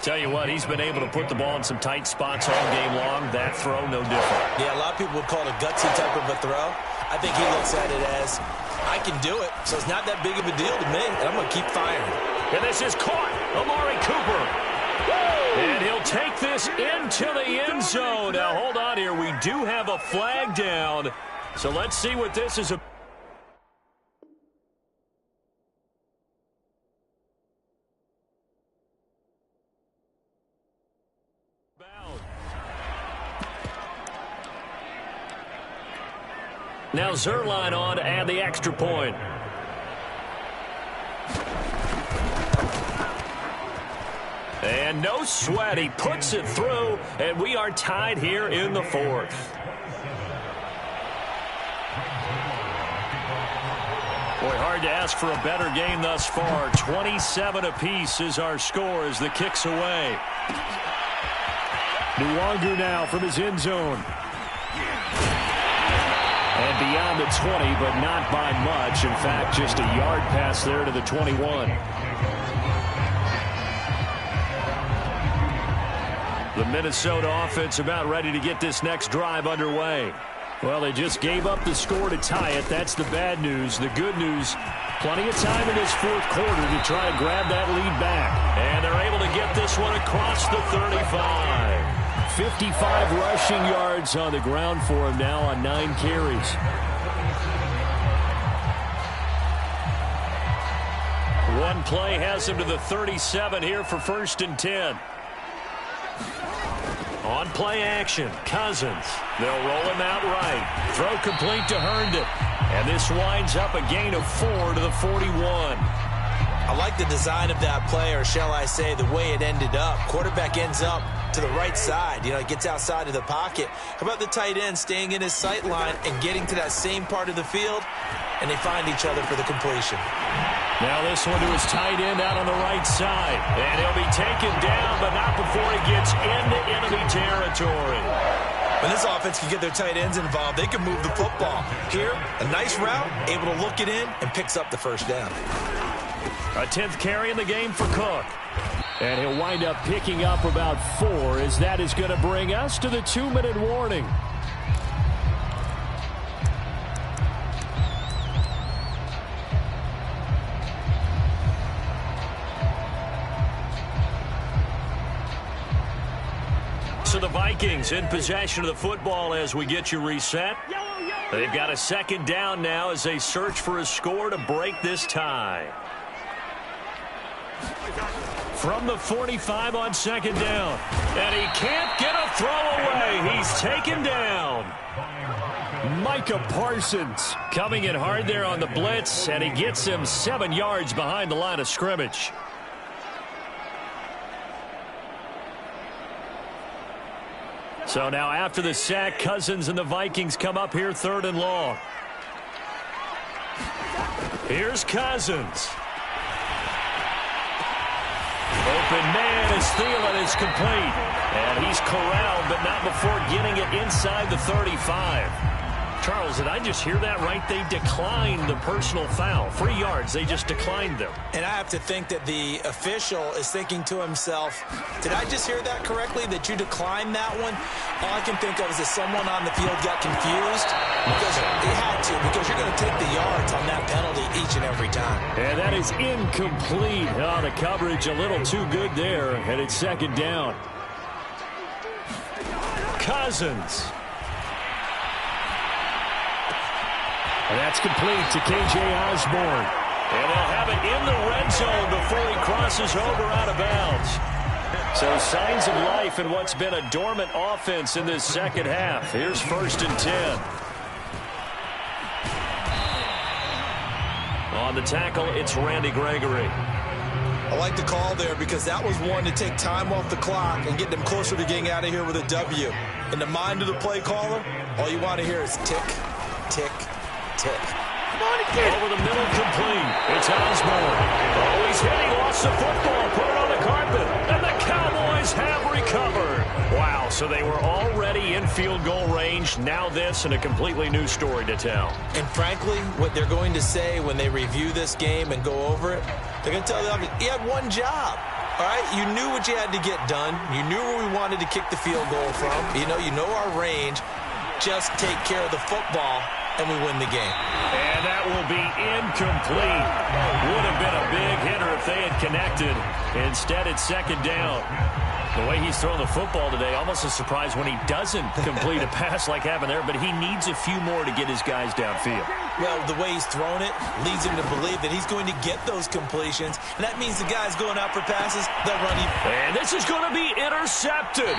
S2: Tell you what, he's been able to put the ball in some tight spots all game long. That throw, no different.
S3: Yeah, a lot of people would call it a gutsy type of a throw. I think he looks at it as, I can do it, so it's not that big of a deal to me, and I'm going to keep firing.
S2: And this is caught. Amari Cooper. Woo! And he'll take this into the end zone. Now, hold on here. We do have a flag down. So let's see what this is about. Now Zuerlein on to add the extra point. And no sweat. He puts it through, and we are tied here in the 4th. Boy, hard to ask for a better game thus far. 27 apiece is our score as the kick's away.
S1: Nwangu now from his end zone. And beyond the 20, but not by much. In fact, just a yard pass there to the 21.
S2: The Minnesota offense about ready to get this next drive underway.
S1: Well, they just gave up the score to tie it. That's the bad news. The good news, plenty of time in this 4th quarter to try to grab that lead back.
S2: And they're able to get this one across the 35.
S1: 55 rushing yards on the ground for him now on 9 carries.
S2: One play has him to the 37 here for 1st and 10. On play action, Cousins. They'll roll him out right. Throw complete to Herndon. And this winds up a gain of 4 to the 41.
S3: I like the design of that play, or shall I say the way it ended up. Quarterback ends up to the right side. He gets outside of the pocket. How about the tight end staying in his sight line and getting to that same part of the field, and they find each other for the completion.
S2: Now this one to his tight end out on the right side. And he'll be taken down, but not before he gets into enemy territory.
S3: When this offense can get their tight ends involved, they can move the football. Here, a nice route, able to look it in, and picks up the 1st down.
S2: A 10th carry in the game for Cook.
S1: And he'll wind up picking up about 4, as that is going to bring us to the 2-minute warning.
S2: So the Vikings in possession of the football as we get you reset. They've got a 2nd down now as they search for a score to break this tie. From the 45 on 2nd down. And he can't get a throw away. He's taken down.
S1: Micah Parsons
S2: coming in hard there on the blitz, and he gets him 7 yards behind the line of scrimmage. So now after the sack, Cousins and the Vikings come up here 3rd and long. Here's Cousins. Open man as Thielen is complete. And he's corralled, but not before getting it inside the 35. Charles, did I just hear that right? They declined the personal foul. 3 yards, they just declined them.
S5: And I have to think that the official is thinking to himself, did I just hear that correctly, that you declined that one? All I can think of is that someone on the field got confused, because he had to, because you're going to take the yards on that penalty each and every time.
S1: And that is incomplete. Oh, the coverage a little too good there, and it's second down.
S2: Cousins.
S1: And that's complete to K.J. Osborne.
S2: And they'll have it in the red zone before he crosses over out of bounds. So signs of life in what's been a dormant offense in this second half. Here's 1st and 10. On the tackle, it's Randy Gregory.
S5: I like the call there because that was one to take time off the clock and get them closer to getting out of here with a W. In the mind of the play caller, all you want to hear is tick, tick, tick.
S2: Over the middle, complete. It's Osborne. Oh, he's hit. He lost the football. Put it on the carpet. And the Cowboys have recovered. Wow, so they were already in field goal range. Now this and a completely new story to tell.
S5: And frankly, what they're going to say when they review this game and go over it, they're going to tell them, you had one job. All right, you knew what you had to get done. You knew where we wanted to kick the field goal from. You know our range. Just take care of the football, and we win the game.
S2: And that will be incomplete. Would have been a big hitter if they had connected. Instead, it's second down. The way he's thrown the football today, almost a surprise when he doesn't complete a pass like happened there, but he needs a few more to get his guys downfield.
S5: Well, the way he's thrown it leads him to believe that he's going to get those completions, and that means the guys going out for passes, they'll run him.
S2: And this is going to be intercepted.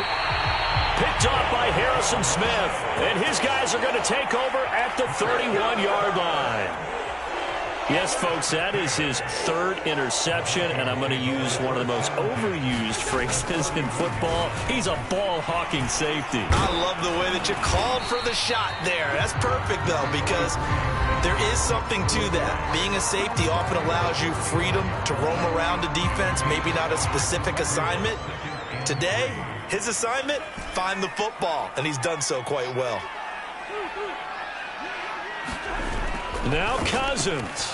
S2: Picked off by Harrison Smith, and his guys are going to take over at the 31-yard line. Yes, folks, that is his 3rd interception, and I'm going to use one of the most overused phrases in football. He's a ball-hawking safety.
S4: I love the way that you called for the shot there. That's perfect, though, because there is something to that. Being a safety often allows you freedom to roam around the defense, maybe not a specific assignment. Today, his assignment, find the football, and he's done so quite well.
S2: Now Cousins.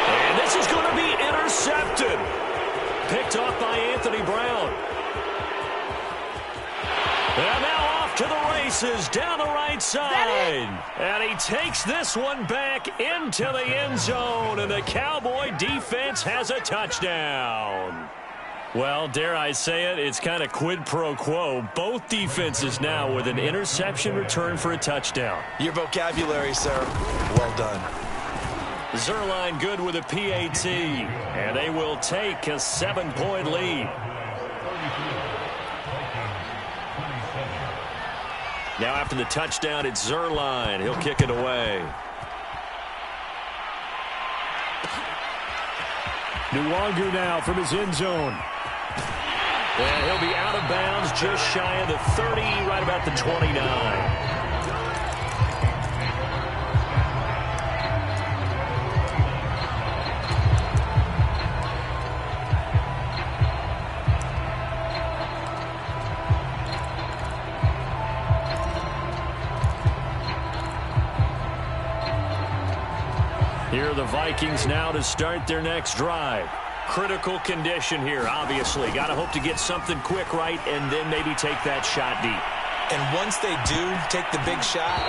S2: And this is going to be intercepted. Picked off by Anthony Brown. And now off to the races down the right side. And he takes this one back into the end zone. And the Cowboy defense has a touchdown. Well, dare I say it, it's kind of quid pro quo. Both defenses now with an interception return for a touchdown.
S5: Your vocabulary, sir, well done.
S2: Zuerlein good with a PAT, and they will take a 7-point lead. Now after the touchdown, it's Zuerlein. He'll kick it away.
S1: Nwangu now from his end zone.
S2: And he'll be out of bounds just shy of the 30, right about the 29. Here are the Vikings now to start their next drive. Critical condition here, obviously. Got to hope to get something quick right and then maybe take that shot deep.
S5: And once they do take the big shot,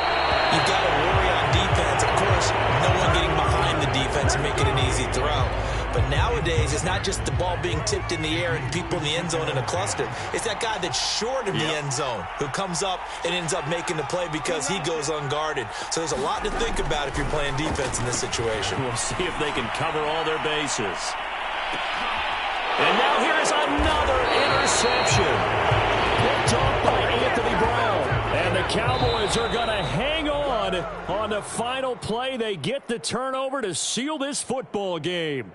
S5: you've got to worry on defense. Of course, no one getting behind the defense and making an easy throw. But nowadays, it's not just the ball being tipped in the air and people in the end zone in a cluster. It's that guy that's short of the end zone who comes up and ends up making the play because he goes unguarded. So there's a lot to think about if you're playing defense in this situation.
S2: We'll see if they can cover all their bases. And now here is another interception. Picked off by Anthony Brown. And the Cowboys are going to hang on the final play. They get the turnover to seal this football game.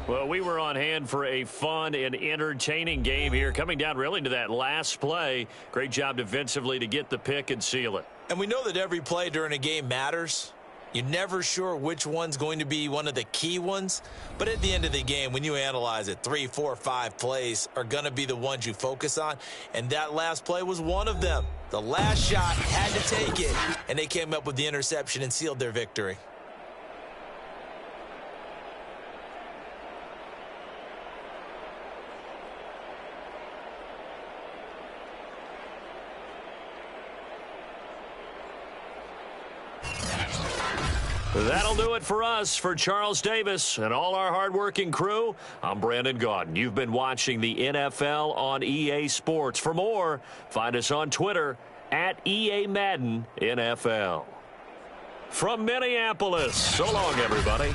S2: Well, we were on hand for a fun and entertaining game here. Coming down really to that last play. Great job defensively to get the pick and seal it.
S5: And we know that every play during a game matters. You're never sure which one's going to be one of the key ones. But at the end of the game, when you analyze it, 3, 4, 5 plays are going to be the ones you focus on. And that last play was one of them.
S3: The last shot had to take it, and they came up with the interception and sealed their victory.
S2: That'll do it for us. For Charles Davis and all our hardworking crew, I'm Brandon Gaudin. You've been watching the NFL on EA Sports. For more, find us on Twitter at EA Madden NFL. From Minneapolis, so long, everybody.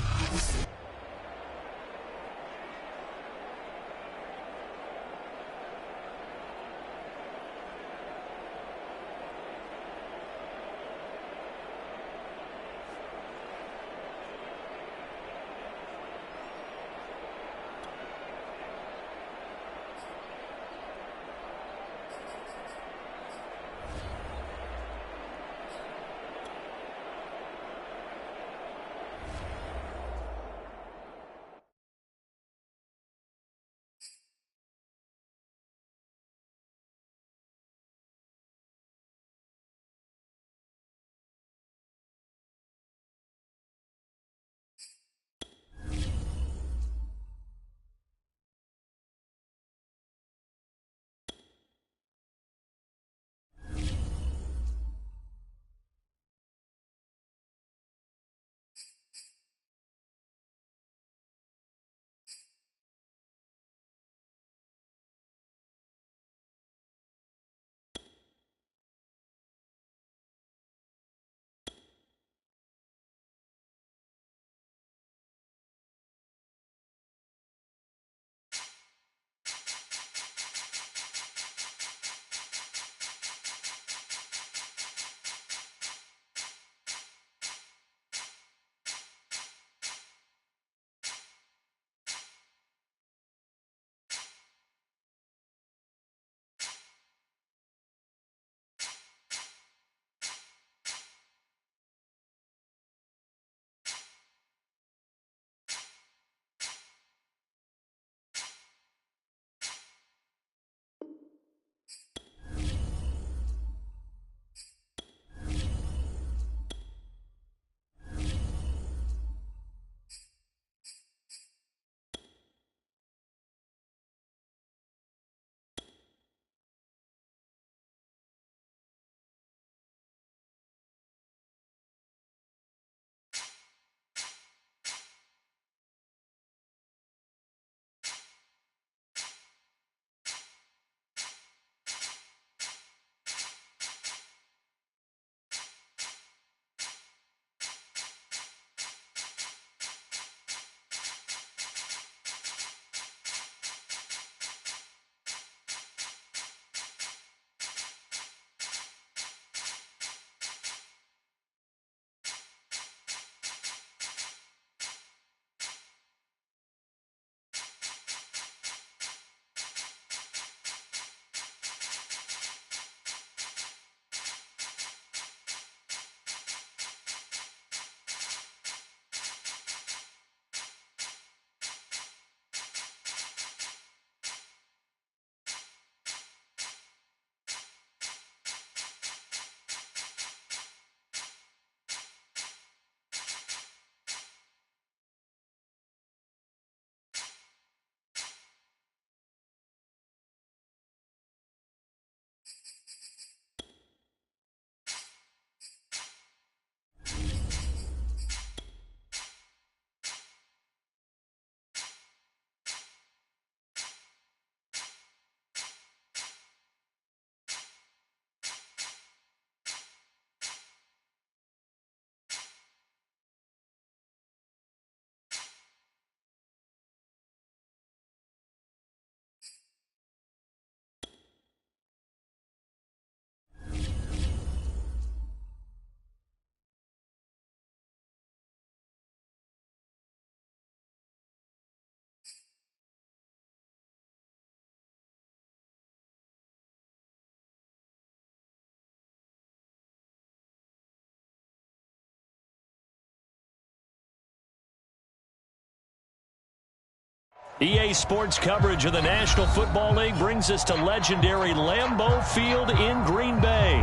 S2: EA Sports coverage of the National Football League brings us to legendary Lambeau Field in Green Bay.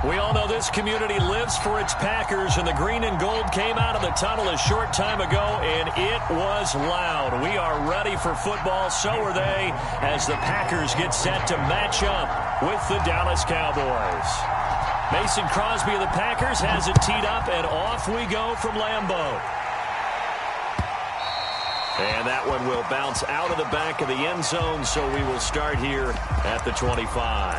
S2: We all know this community lives for its Packers, and the green and gold came out of the tunnel a short time ago, and it was loud. We are ready for football, so are they, as the Packers get set to match up with the Dallas Cowboys. Mason Crosby of the Packers has it teed up, and off we go from Lambeau. And that one will bounce out of the back of the end zone, so we will start here at the 25.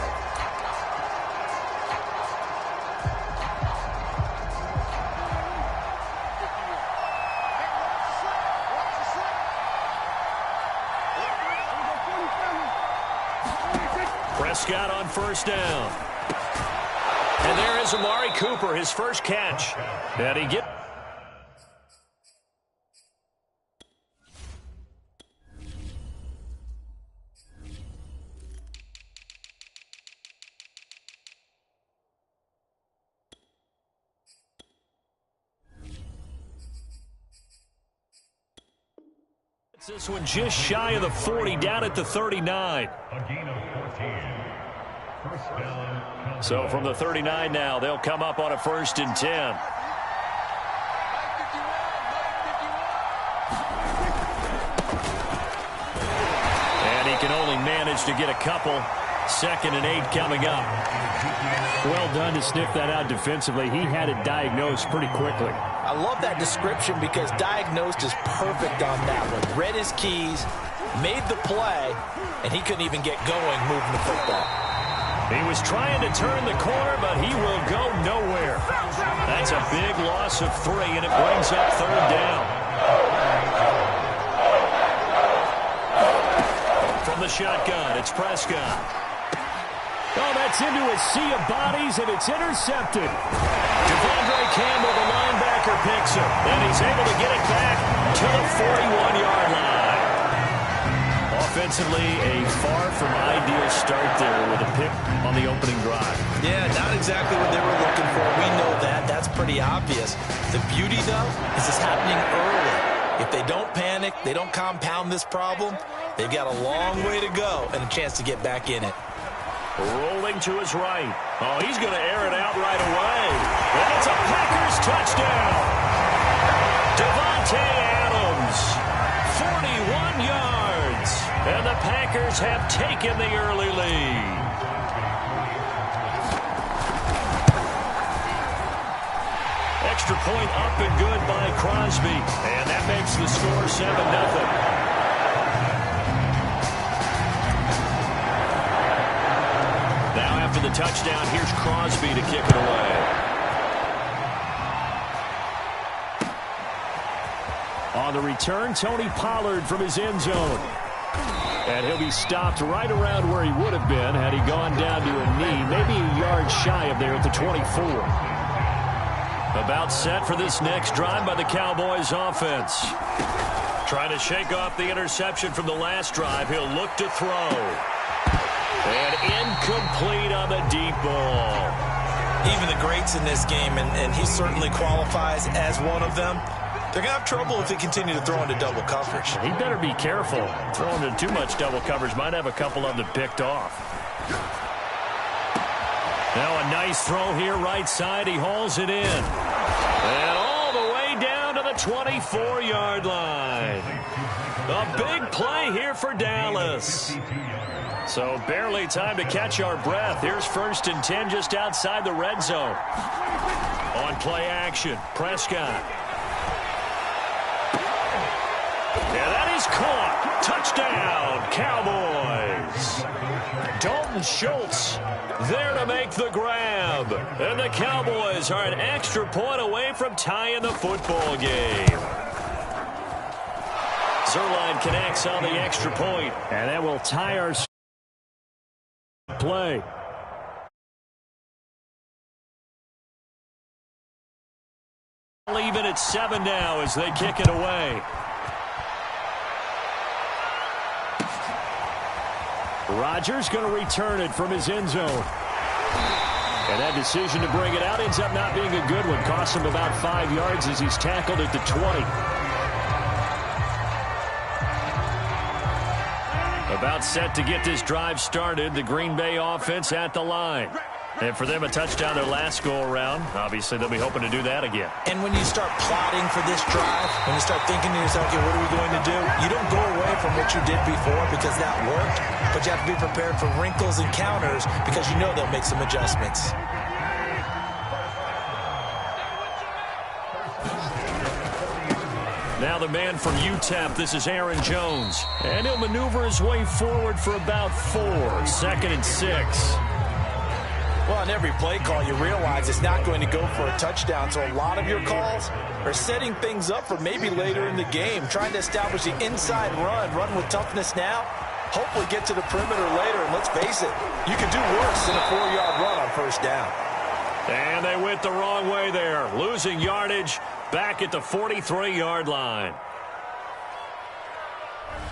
S2: Prescott on first down. And there is Amari Cooper, his first catch. And he gets... This one just shy of the 40, down at the 39. So from the 39 now, they'll come up on a 1st and 10. And he can only manage to get a couple. 2nd and 8 coming up.
S1: Well done to sniff that out defensively. He had it diagnosed pretty quickly.
S4: I love that description because diagnosed is perfect on that one. Read his keys, made the play, and he couldn't even get going moving the football.
S2: He was trying to turn the corner, but he will go nowhere. That's a big loss of 3, and it brings up 3rd down. From the shotgun, it's Prescott.
S1: Oh, that's into a sea of bodies, and it's intercepted.
S2: Devondre Campbell, the linebacker, picks him, and he's able to get it back to the 41-yard line. Offensively, a far from ideal start there with a pick on the opening drive.
S4: Yeah, not exactly what they were looking for. We know that. That's pretty obvious. The beauty, though, is it's happening early. If they don't panic, they don't compound this problem, they've got a long way to go and a chance to get back in it.
S2: Rolling to his right. Oh, he's going to air it out right away. And it's a Packers touchdown. Davante Adams, 41 yards. And the Packers have taken the early lead. Extra point up and good by Crosby. And that makes the score 7-0. After the touchdown, here's Crosby to kick it away.
S1: On the return, Tony Pollard from his end zone. And he'll be stopped right around where he would have been had he gone down to a knee, maybe a yard shy of there at the 24.
S2: About set for this next drive by the Cowboys offense. Trying to shake off the interception from the last drive. He'll look to throw. And incomplete on the deep ball.
S3: Even the greats in this game, and he certainly qualifies as one of them, they're going to have trouble if they continue to throw into double coverage.
S2: He better be careful. Throwing into too much double coverage might have a couple of them picked off. Now a nice throw here right side. He hauls it in. And all the way down to the 24-yard line. A big play here for Dallas. So barely time to catch our breath. Here's 1st and 10 just outside the red zone. On play action, Prescott. Yeah, that is caught. Touchdown, Cowboys. Dalton Schultz there to make the grab. And the Cowboys are an extra point away from tying the football game. Zuerlein connects on the extra point.
S1: And that will tie our play.
S2: Even at 7 now as they kick it away.
S1: Rodgers going to return it from his end zone. And that decision to bring it out ends up not being a good one. Costs him about 5 yards as he's tackled at the 20.
S2: About set to get this drive started. The Green Bay offense at the line. And for them, a touchdown their last go-around. Obviously, they'll be hoping to do that again.
S3: And when you start plotting for this drive, when you start thinking to yourself, okay, what are we going to do? You don't go away from what you did before because that worked, but you have to be prepared for wrinkles and counters because you know they'll make some adjustments.
S2: Now the man from UTEP, this is Aaron Jones. And he'll maneuver his way forward for about 4. 2nd and 6.
S3: Well, on every play call, you realize it's not going to go for a touchdown, so a lot of your calls are setting things up for maybe later in the game, trying to establish the inside run with toughness now, hopefully get to the perimeter later, and let's face it, you can do worse than a 4-yard run on first down.
S2: And they went the wrong way there, losing yardage back at the 43-yard line.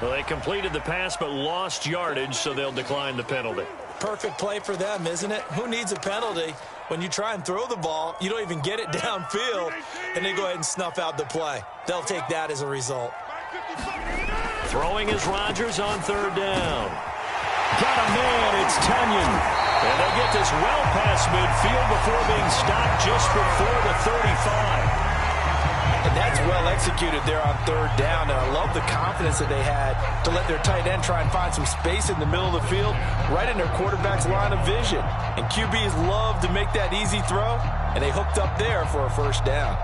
S2: Well, they completed the pass but lost yardage, so they'll decline the penalty.
S3: Perfect play for them, isn't it? Who needs a penalty? When you try and throw the ball, you don't even get it downfield, and they go ahead and snuff out the play. They'll take that as a result.
S2: Throwing is Rodgers on 3rd down. Got a man, it's Tunyon. And they'll get this well past midfield before being stopped just before the 35.
S3: And that's well executed there on 3rd down. And I love the confidence that they had to let their tight end try and find some space in the middle of the field, right in their quarterback's line of vision. And QBs love to make that easy throw, and they hooked up there for a first down.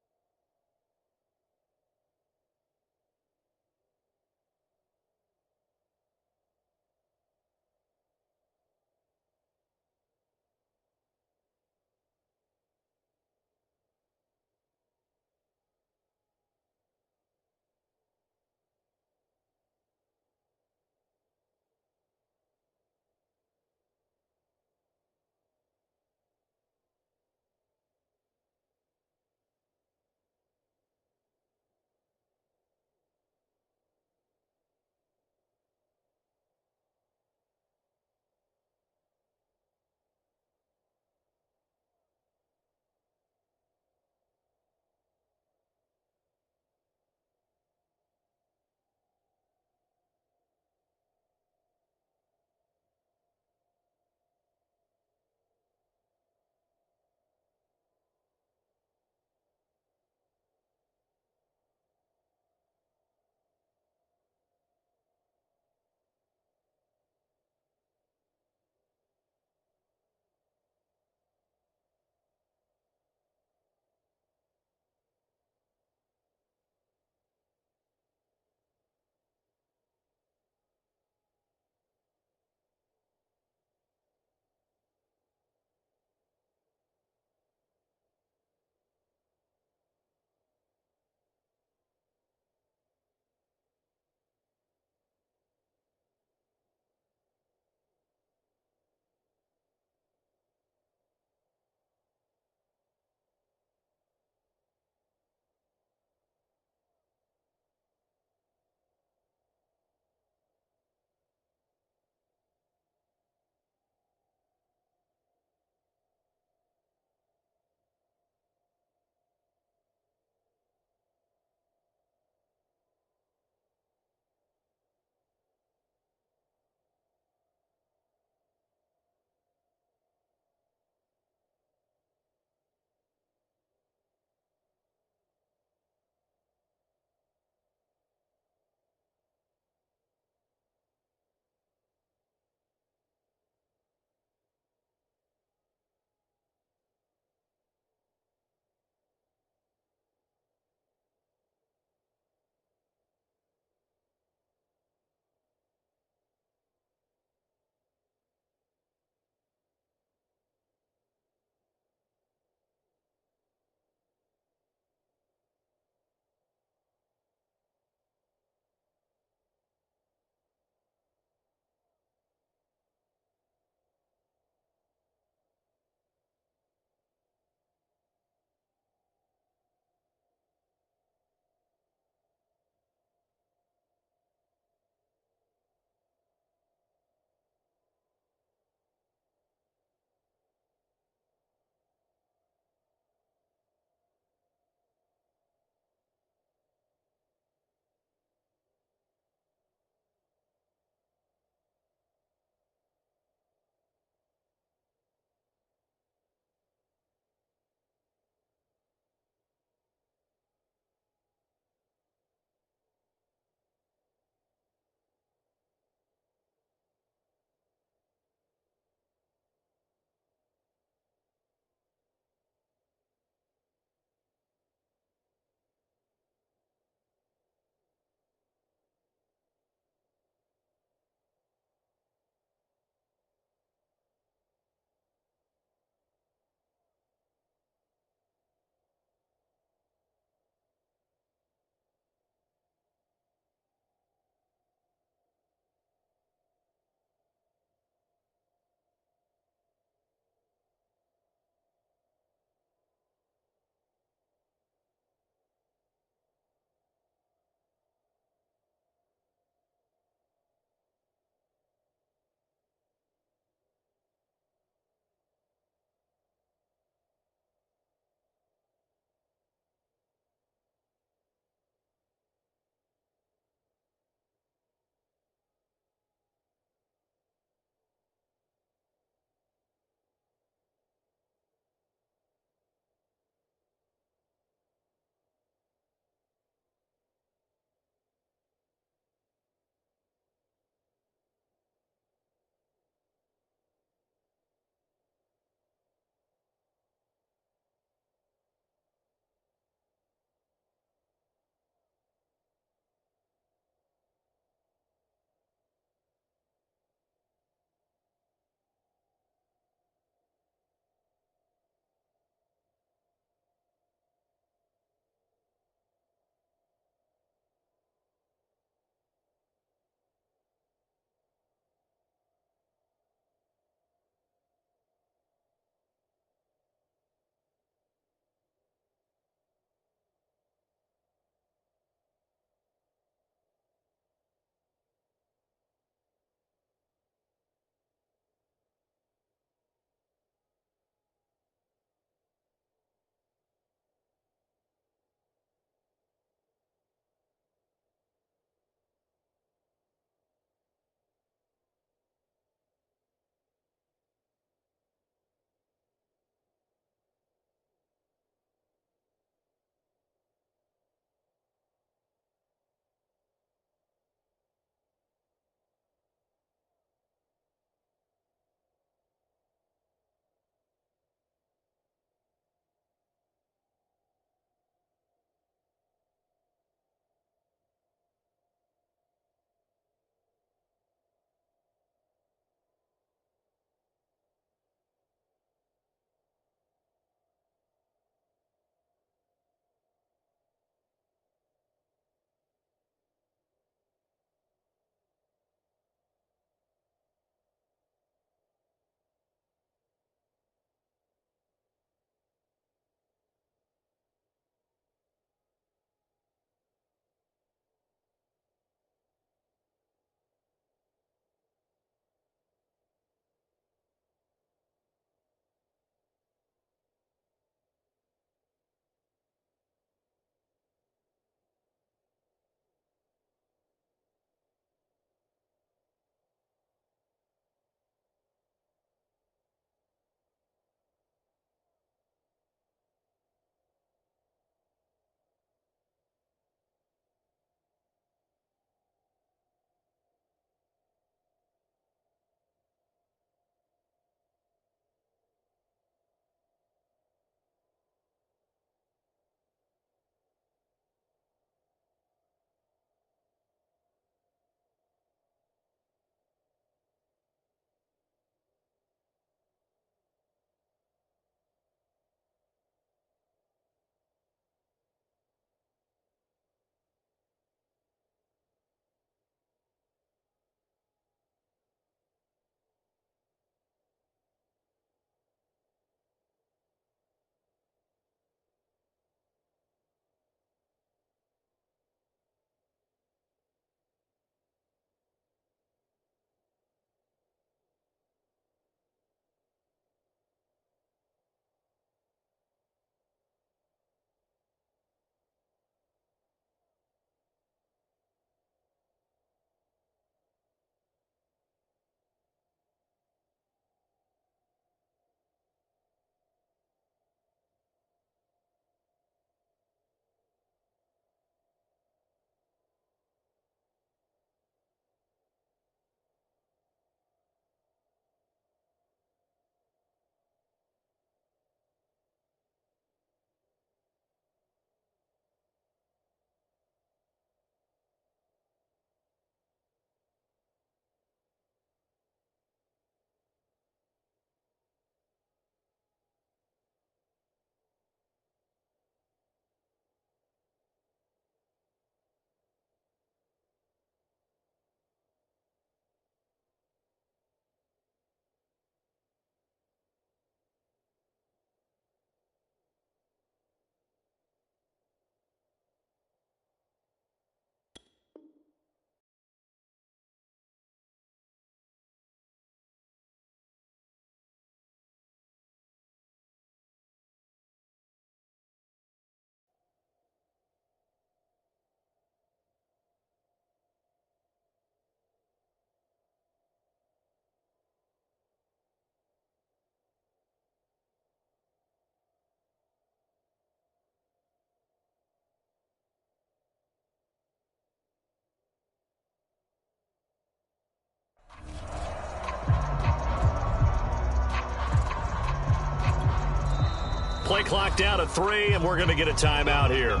S2: Play clock down to 3, and we're going to get a timeout here.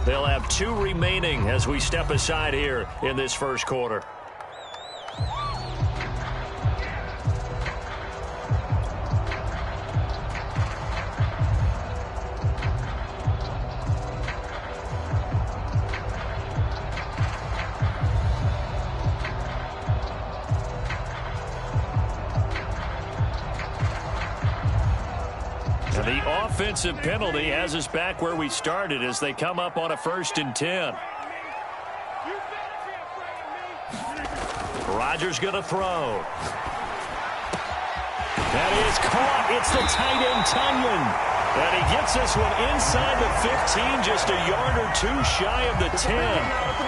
S2: They'll have 2 remaining as we step aside here in this first quarter. The offensive penalty has us back where we started as they come up on a 1st and 10. Rodgers going to throw. That is caught. It's the tight end, Tunyon. And he gets this one inside the 15, just a yard or 2 shy of the 10.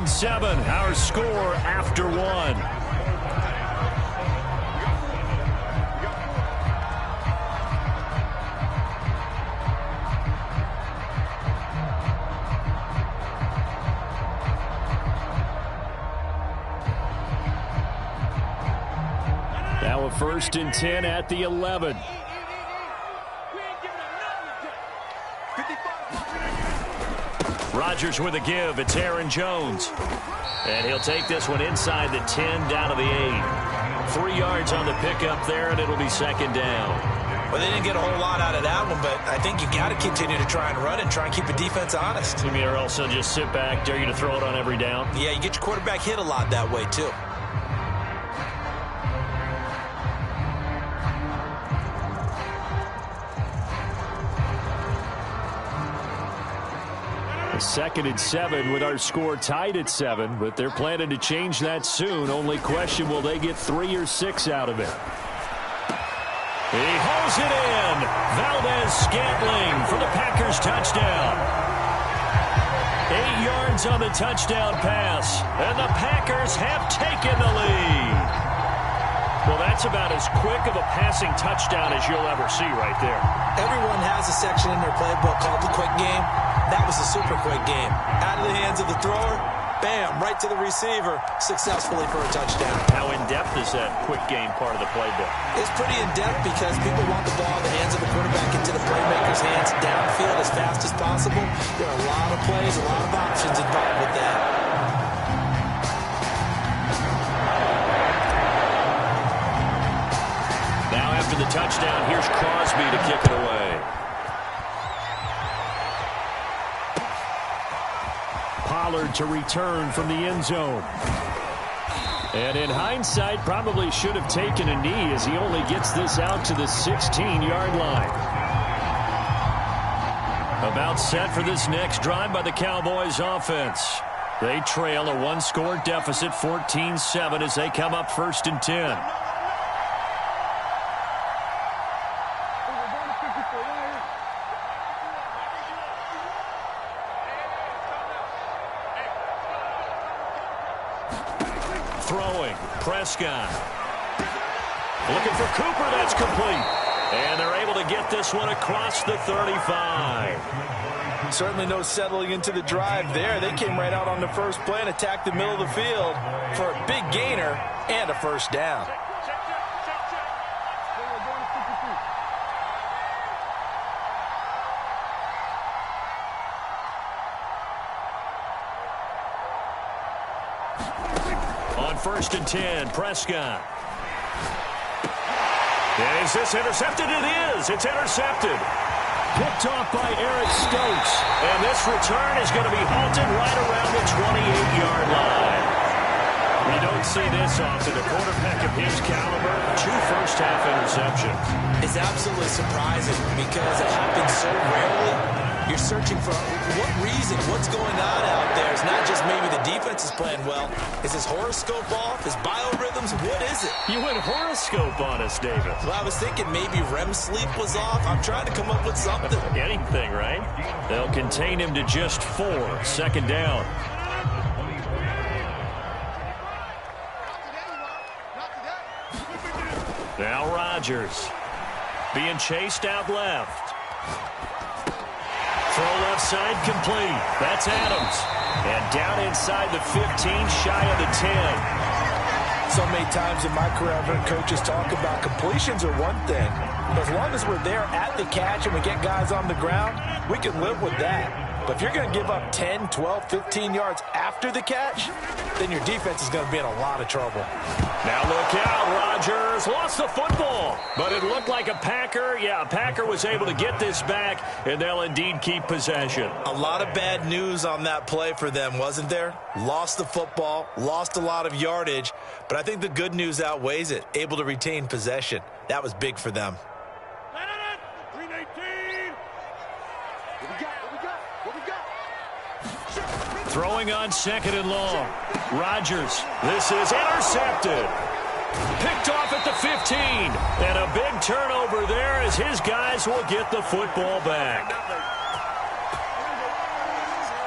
S2: Seven, our score after 1. Now a 1st and 10 at the 11. Rodgers with a give. It's Aaron Jones. And he'll take this one inside the 10 down to the 8. 3 yards on the pickup there, and it'll be 2nd down.
S3: Well, they didn't get a whole lot out of that one, but I think you got to continue to try and run and try and keep the defense honest.
S2: You mean, or else they'll just sit back, dare you to throw it on every down?
S3: Yeah, you get your quarterback hit a lot that way, too.
S1: A 2nd and 7 with our score tied at 7, but they're planning to change that soon. Only question, will they get 3 or 6 out of it?
S2: He hauls it in. Valdez-Scantling for the Packers touchdown. 8 yards on the touchdown pass, and the Packers have taken the lead. Well, that's about as quick of a passing touchdown as you'll ever see right there.
S3: Everyone has a section in their playbook called the quick game. That was a super quick game. Out of the hands of the thrower, bam, right to the receiver, successfully for a touchdown.
S2: How in-depth is that quick game part of the playbook?
S3: It's pretty in-depth because people want the ball in the hands of the quarterback into the playmaker's hands downfield as fast as possible. There are a lot of plays, a lot of options involved with that.
S2: Now after the touchdown, here's Crosby to kick it away.
S1: Pollard to return from the end zone. And in hindsight, probably should have taken a knee as he only gets this out to the 16-yard line. About set for this next drive by the Cowboys offense. They trail a 1-score deficit, 14-7, as they come up 1st and 10. Throwing, Prescott. Looking for Cooper, that's complete. And they're able to get this one across the 35.
S3: Certainly no settling into the drive there. They came right out on the first play and attacked the middle of the field for a big gainer and a 1st down.
S2: On 1st and 10, Prescott. Is this intercepted? It is. It's intercepted.
S1: Picked off by Eric Stokes.
S2: And this return is going to be halted right around the 28-yard line. You don't see this often. A quarterback of his caliber, 2 first-half interceptions.
S3: It's absolutely surprising because it happens so rarely. You're searching for what reason, what's going on out there. It's not just maybe the defense is playing well. Is his horoscope off? His biorhythms? What is it?
S2: You went horoscope on us, David.
S3: Well, I was thinking maybe REM sleep was off. I'm trying to come up with something.
S2: Anything, right? They'll contain him to just 4. 2nd down. Now Rodgers being chased out left. Throw left side complete. That's Adams. And down inside the 15, shy of the 10.
S3: So many times in my career, I've heard coaches talk about completions are one thing. But as long as we're there at the catch and we get guys on the ground, we can live with that. But if you're going to give up 10, 12, 15 yards after the catch, then your defense is going to be in a lot of trouble.
S2: Now look out, Rodgers lost the football. But it looked like a Packer. Yeah, a Packer was able to get this back, and they'll indeed keep possession.
S4: A lot of bad news on that play for them, wasn't there? Lost the football, lost a lot of yardage, but I think the good news outweighs it. Able to retain possession. That was big for them.
S2: Throwing on 2nd and long. Rodgers. This is intercepted. Picked off at the 15. And a big turnover there as his guys will get the football back.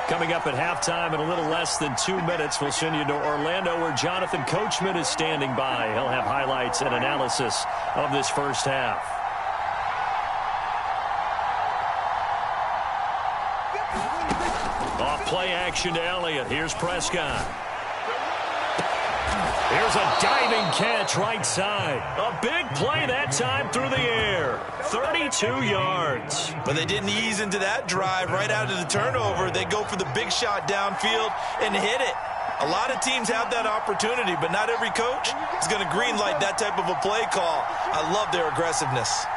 S2: Coming up at halftime in a little less than 2 minutes, we'll send you to Orlando where Jonathan Coachman is standing by. He'll have highlights and analysis of this first half. Play action to Elliott. Here's Prescott. Here's a diving catch right side. A big play that time through the air. 32 yards.
S4: But they didn't ease into that drive right out of the turnover. They go for the big shot downfield and hit it. A lot of teams have that opportunity, but not every coach is going to greenlight that type of a play call. I love their aggressiveness.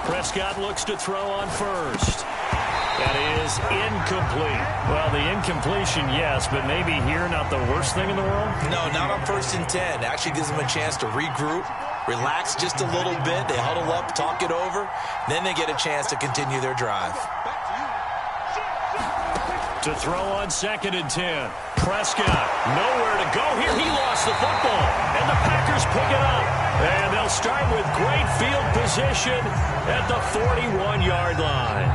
S2: Prescott looks to throw on first. That is incomplete. Well, the incompletion, yes, but maybe here not the worst thing in the world?
S4: No, not on 1st and 10. Actually gives them a chance to regroup, relax just a little bit. They huddle up, talk it over. Then they get a chance to continue their drive.
S2: To throw on 2nd and 10. Prescott, nowhere to go here. He lost the football, and the Packers pick it up. And they'll start with great field position at the 41-yard line.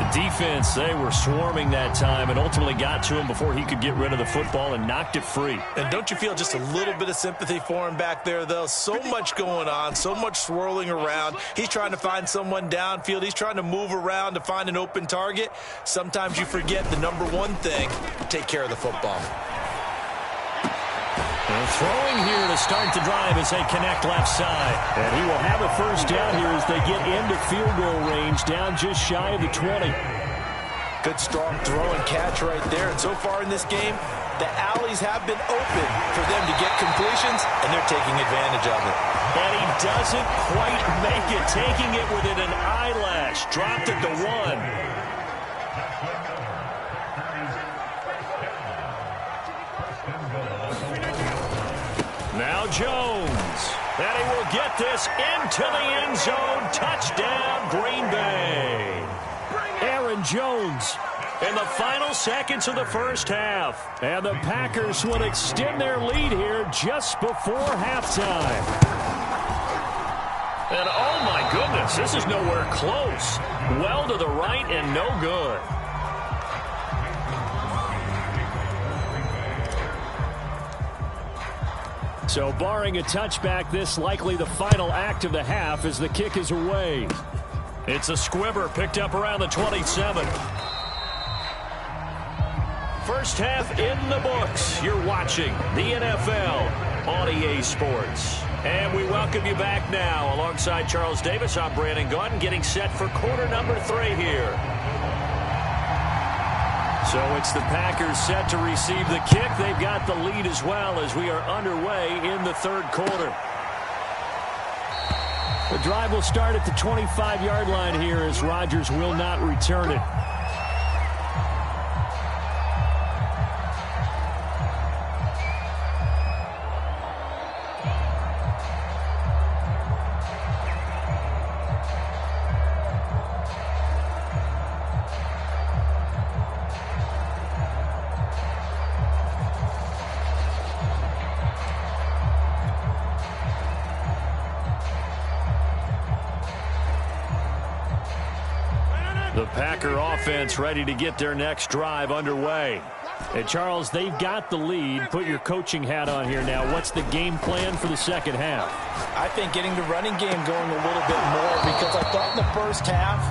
S2: The defense, they were swarming that time and ultimately got to him before he could get rid of the football and knocked it free.
S4: And don't you feel just a little bit of sympathy for him back there, though? So much going on, so much swirling around. He's trying to find someone downfield. He's trying to move around to find an open target. Sometimes you forget the number one thing, take care of the football.
S2: And throwing here to start the drive as they connect left side. And he will have a first down here as they get into field goal range, down just shy of the 20.
S3: Good, strong throw and catch right there. And so far in this game, the alleys have been open for them to get completions, and they're taking advantage of it.
S2: And he doesn't quite make it, taking it within an eyelash. Dropped at the 1. Now Jones, and he will get this into the end zone. Touchdown, Green Bay. Aaron Jones in the final seconds of the first half. And the Packers will extend their lead here just before halftime. And oh my goodness, this is nowhere close. Well to the right and no good. So barring a touchback, this likely the final act of the half as the kick is away. It's a squibber picked up around the 27. First half in the books. You're watching the NFL on EA Sports. And we welcome you back now. Alongside Charles Davis, I'm Brandon Gaudin, getting set for quarter number 3 here. So it's the Packers set to receive the kick. They've got the lead as well as we are underway in the third quarter. The drive will start at the 25-yard line here as Rodgers will not return it. The Packer offense ready to get their next drive underway.
S1: And Charles, they've got the lead. Put your coaching hat on here now. What's the game plan for the second half?
S3: I think getting the running game going a little bit more, because I thought in the first half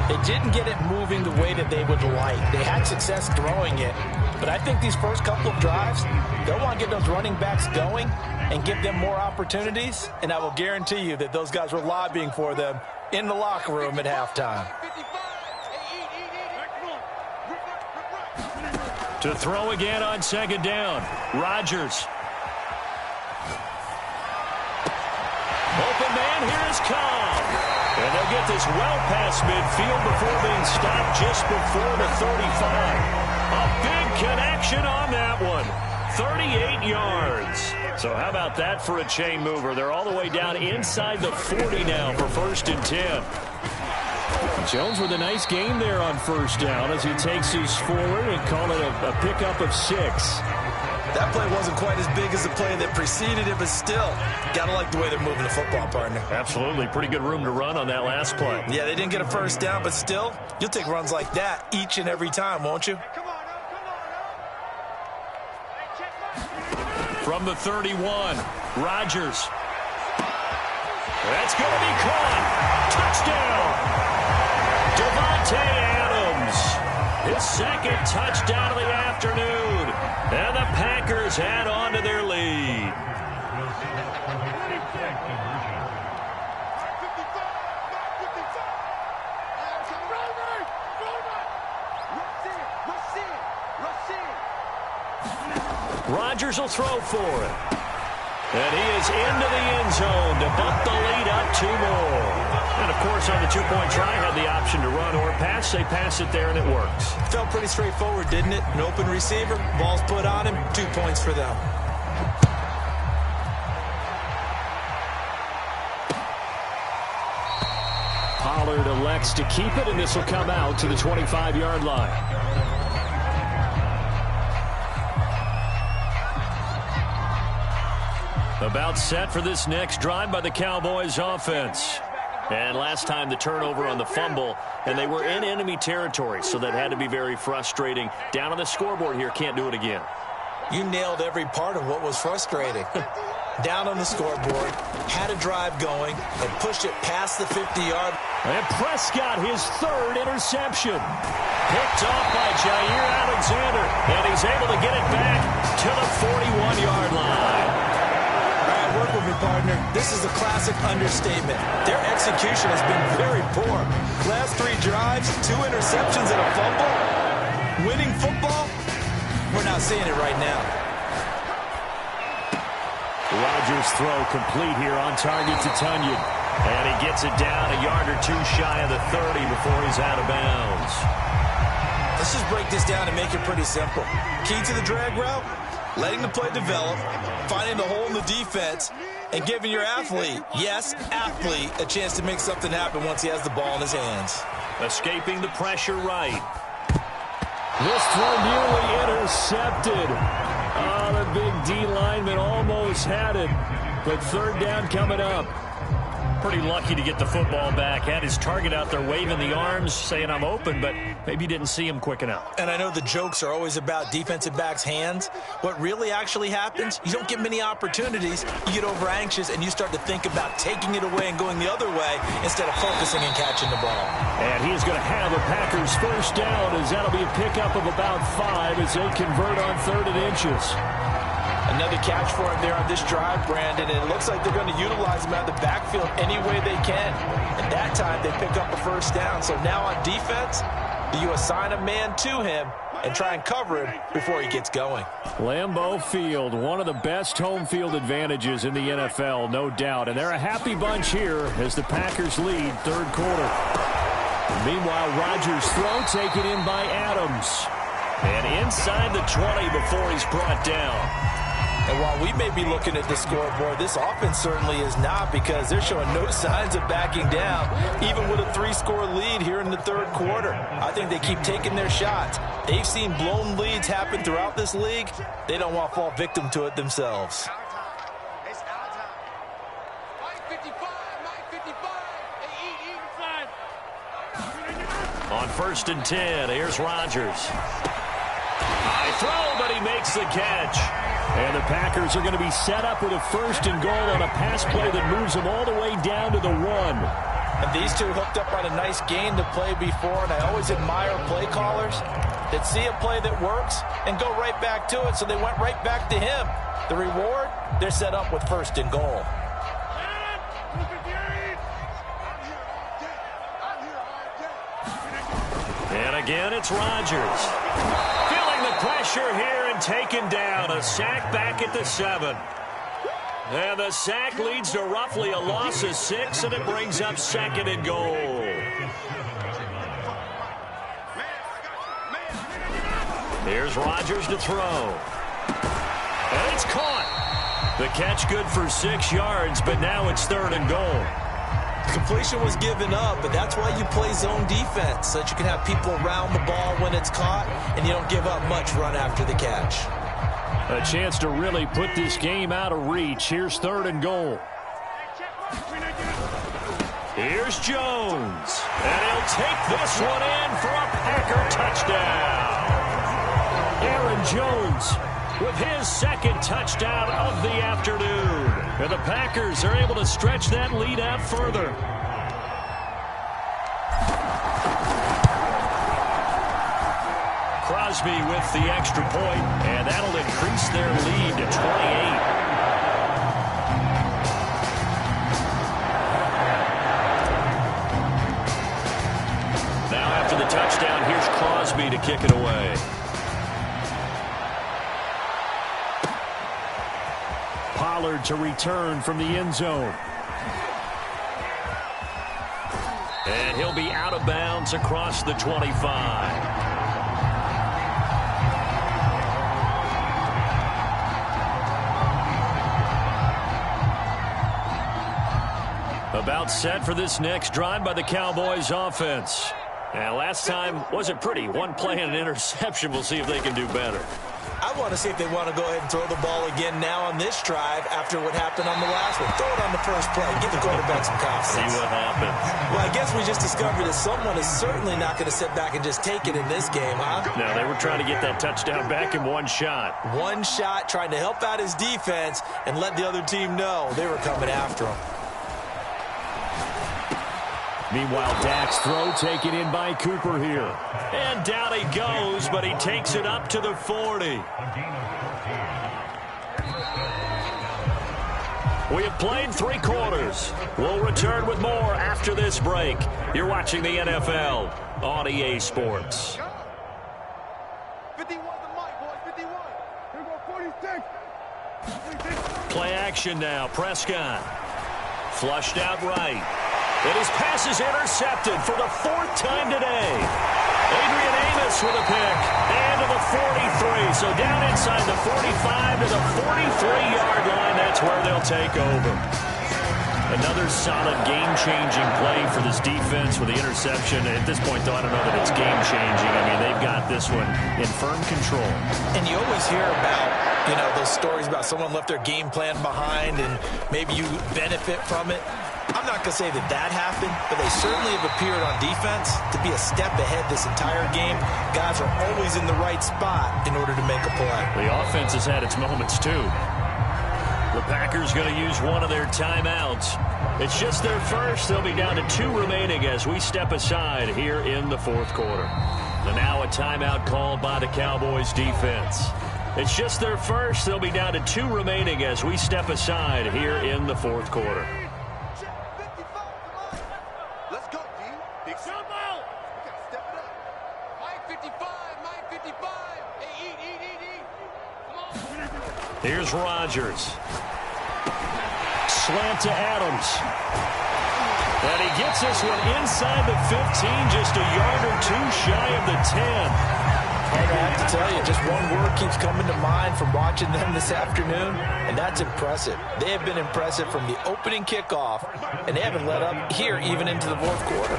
S3: it didn't get it moving the way that they would like. They had success throwing it, but I think these first couple of drives, they'll want to get those running backs going and give them more opportunities, and I will guarantee you that those guys were lobbying for them in the locker room at halftime.
S2: To throw again on second down, Rodgers. Open man, here is Cobb. And they'll get this well past midfield before being stopped just before the 35. A big connection on that one. 38 yards. So how about that for a chain mover? They're all the way down inside the 40 now for 1st and 10. Jones with a nice game there on first down as he takes his forward and call it a pickup of 6.
S3: That play wasn't quite as big as the play that preceded it, but still, got to like the way they're moving the football, partner.
S2: Absolutely. Pretty good room to run on that last play.
S3: Yeah, they didn't get a first down, but still, you'll take runs like that each and every time, won't you?
S2: From the 31, Rodgers. That's going to be caught. Touchdown. Davante Adams, his second touchdown of the afternoon, and the Packers add on to their lead. Rodgers will throw for it. And he is into the end zone to bump the lead up 2 more. And, of course, on the 2-point try, had the option to run or pass. They pass it there, and it works.
S3: Felt pretty straightforward, didn't it? An open receiver, ball's put on him, 2 points for them.
S1: Pollard elects to keep it, and this will come out to the 25-yard line. About set for this next drive by the Cowboys offense. And last time the turnover on the fumble, and they were in enemy territory, so that had to be very frustrating. Down on the scoreboard here, can't do it again.
S3: You nailed every part of what was frustrating. Down on the scoreboard, had a drive going, and pushed it past the 50-yard.
S1: And Prescott, his 3rd interception. Picked off by Jair Alexander, and he's able to get it back to the 41-yard line.
S3: Work with me, partner. This is a classic understatement. Their execution has been very poor. Last 3 drives, 2 interceptions and a fumble. Winning football? We're not seeing it right now.
S1: Rodgers' throw complete here on target to Tunyon. And he gets it down a yard or 2 shy of the 30 before he's out of bounds.
S3: Let's just break this down and make it pretty simple. Key to the drag route? Letting the play develop, finding the hole in the defense, and giving your athlete, yes, athlete, a chance to make something happen once he has the ball in his hands.
S2: Escaping the pressure right.
S1: This throw nearly intercepted. Oh, the big D lineman almost had it. But 3rd down coming up.
S2: Pretty lucky to get the football back. Had his target out there waving the arms, saying I'm open, but maybe didn't see him quick enough.
S3: And I know the jokes are always about defensive backs' hands. What really actually happens, you don't get many opportunities. You get over anxious, and you start to think about taking it away and going the other way instead of focusing and catching the ball.
S1: And he's going to have a Packers 1st down, as that'll be a pickup of about 5 as they convert on 3rd and inches.
S3: Another catch for him there on this drive, Brandon, and it looks like they're going to utilize him out of the backfield any way they can. And that time they pick up a 1st down. So now on defense, you assign a man to him and try and cover him before he gets going.
S1: Lambeau Field, one of the best home field advantages in the NFL, no doubt. And they're a happy bunch here as the Packers lead 3rd quarter. Meanwhile, Rodgers' throw taken in by Adams.
S2: And inside the 20 before he's brought down.
S3: And while we may be looking at the scoreboard, this offense certainly is not, because they're showing no signs of backing down, even with a 3-score lead here in the 3rd quarter. I think they keep taking their shots. They've seen blown leads happen throughout this league. They don't want to fall victim to it themselves.
S2: On 1st and 10, here's Rodgers. High throw, makes the catch.
S1: And the Packers are going to be set up with a 1st and goal on a pass play that moves them all the way down to the 1.
S3: And these two hooked up on a nice gain to play before, and I always admire play callers that see a play that works and go right back to it, so they went right back to him. The reward, they're set up with 1st and goal.
S2: And again, it's Rodgers. Feeling the pressure here and taken down. A sack back at the 7. And the sack leads to roughly a loss of 6, and it brings up 2nd and goal. Here's Rodgers to throw. And it's caught. The catch good for 6 yards, but now it's 3rd and goal.
S5: Completion was given up, but that's why you play zone defense, so that you can have people around the ball when it's caught, and you don't give up much run after the catch.
S1: A chance to really put this game out of reach. Here's 3rd and goal.
S2: Here's Jones. And he'll take this one in for a Packer touchdown.
S1: Aaron Jones with his 2nd touchdown of the afternoon. And the Packers are able to stretch that lead out further.
S2: Crosby with the extra point, and that'll increase their lead to 28. Now after the touchdown, here's Crosby to kick it away.
S1: Pollard to return from the end zone.
S2: And he'll be out of bounds across the 25. About set for this next drive by the Cowboys offense. Now, last time wasn't pretty. One play and an interception. We'll see if they can do better.
S5: I want to see if they want to go ahead and throw the ball again now on this drive after what happened on the last one. Throw it on the first play. Give the quarterback some confidence.
S2: See what happens.
S5: Well, I guess we just discovered that someone is certainly not going to sit back and just take it in this game, huh?
S2: No, they were trying to get that touchdown back in one shot.
S5: One shot, trying to help out his defense and let the other team know they were coming after him.
S1: Meanwhile, Dak's throw taken in by Cooper here.
S2: And down he goes, but he takes it up to the 40. We have played 3 quarters. We'll return with more after this break. You're watching the NFL on EA Sports.
S6: 51 the mic, boys, 51. Here we go, 46.
S2: Play action now. Prescott. Flushed out right. And his pass is intercepted for the 4th time today. Adrian Amos with a pick. And to the 43. So down inside the 45 to the 43-yard line. That's where they'll take over. Another solid game-changing play for this defense with the interception. At this point, though, I don't know that it's game-changing. I mean, they've got this one in firm control.
S3: And you always hear about, you know, those stories about someone left their game plan behind and maybe you benefit from it. I'm not going to say that that happened, but they certainly have appeared on defense to be a step ahead this entire game. Guys are always in the right spot in order to make a play.
S2: The offense has had its moments, too. The Packers going to use one of their timeouts. It's just their first. They'll be down to 2 remaining as we step aside here in the 4th quarter. And now a timeout called by the Cowboys defense. It's just their first. They'll be down to 2 remaining as we step aside here in the 4th quarter.
S6: Let's go, D. Big jump out. We got to step it up. Mike 55, Mike 55. Hey, eat. Come on.
S2: Here's Rodgers.
S1: Slant to Adams. And he gets this one inside the 15, just a yard or 2 shy of the 10.
S3: And I have to tell you, just one word keeps coming to mind from watching them this afternoon, and that's impressive. They have been impressive from the opening kickoff, and they haven't let up here even into the 4th quarter.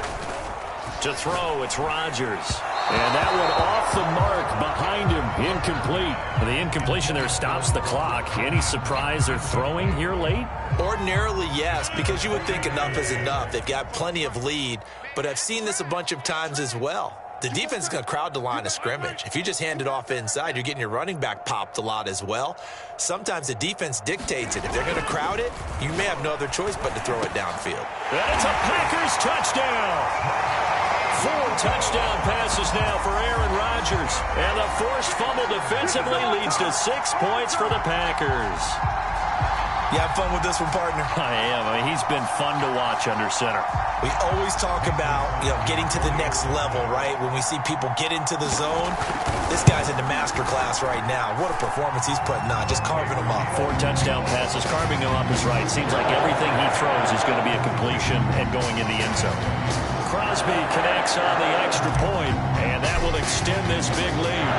S2: To throw, it's Rodgers.
S1: And that one off the mark behind him, incomplete.
S2: And the incompletion there stops the clock. Any surprise they're throwing here late?
S5: Ordinarily, yes, because you would think enough is enough. They've got plenty of lead, but I've seen this a bunch of times as well.
S3: the defense is going to crowd the line of scrimmage. If you just hand it off inside, you're getting your running back popped a lot as well. Sometimes the defense dictates it. If they're going to crowd it, you may have no other choice but to throw it downfield.
S2: And it's a Packers touchdown. 4 touchdown passes now for Aaron Rodgers. And the forced fumble defensively leads to 6 points for the Packers.
S3: You have fun with this one, partner?
S2: I am. I mean, he's been fun to watch under center.
S3: We always talk about, getting to the next level, right? When we see people get into the zone, this guy's in the master class right now. What a performance he's putting on, just carving them up.
S2: 4 touchdown passes. Carving them up is right. Seems like everything he throws is going to be a completion and going in the end zone. Crosby connects on the extra point, and that will extend this big lead.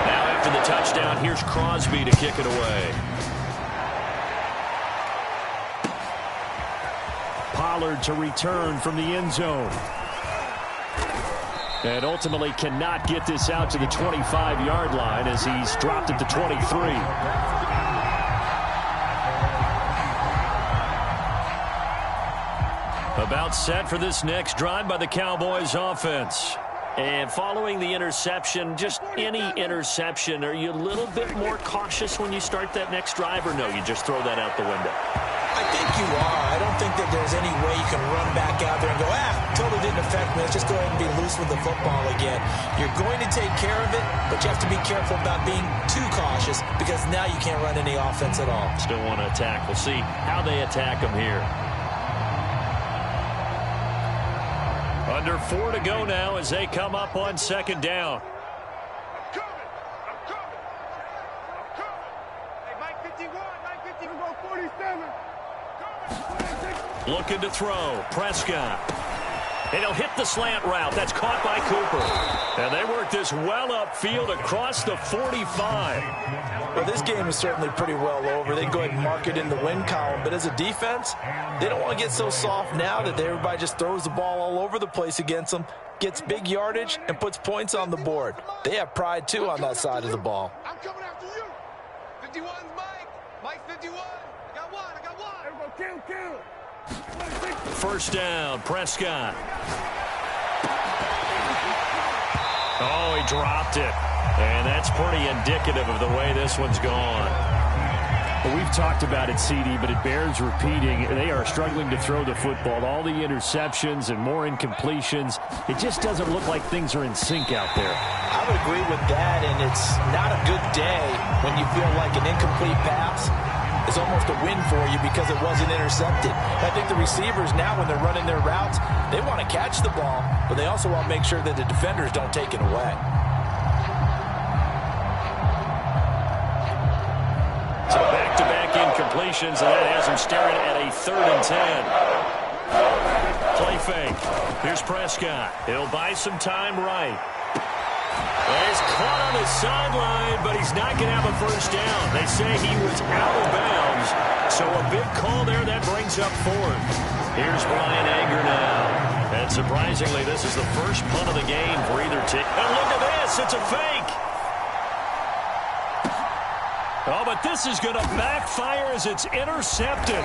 S2: Now after the touchdown, here's Crosby to kick it away.
S1: Pollard to return from the end zone. And ultimately cannot get this out to the 25-yard line as he's dropped at the 23.
S2: About set for this next drive by the Cowboys offense. And following the interception, just any interception, are you a little bit more cautious when you start that next drive, or no, you just throw that out the window?
S3: I think you are. I don't think that there's any way you can run back out there and go, totally didn't affect me. Let's just go ahead and be loose with the football again. You're going to take care of it, but you have to be careful about being too cautious because now you can't run any offense at all.
S2: Still want to attack. We'll see how they attack them here. Under 4 to go now as they come up on second down.
S6: I'm coming. Hey, Mike 51, Mike 51, go 47.
S2: Looking to throw. Prescott. And he'll hit the slant route. That's caught by Cooper. And they work this well upfield across the 45.
S3: Well, this game is certainly pretty well over. They go ahead and mark it in the win column. But as a defense, they don't want to get so soft now that everybody just throws the ball all over the place against them, gets big yardage, and puts points on the board. They have pride, too, on that side of the ball.
S6: I'm coming after you. 51's Mike. Mike's 51. I got one. Everybody kill.
S2: First down, Prescott. Oh, he dropped it. And that's pretty indicative of the way this one's gone.
S1: Well, we've talked about it, CD, but it bears repeating. They are struggling to throw the football. All the interceptions and more incompletions. It just doesn't look like things are in sync out there.
S3: I would agree with that, and it's not a good day when you feel like an incomplete pass is almost a win for you because it wasn't intercepted. I think the receivers now, when they're running their routes, they want to catch the ball, but they also want to make sure that the defenders don't take it away.
S2: So back-to-back incompletions, and that has him staring at a 3rd and 10. Play fake. Here's Prescott. He'll buy some time right. He's caught on his sideline, but he's not going to have a first down. They say he was out of bounds, so a big call there that brings up 4th. Here's Brian Anger now. And surprisingly, this is the first punt of the game for either team. And look at this, it's a fake. Oh, but this is going to backfire as it's intercepted.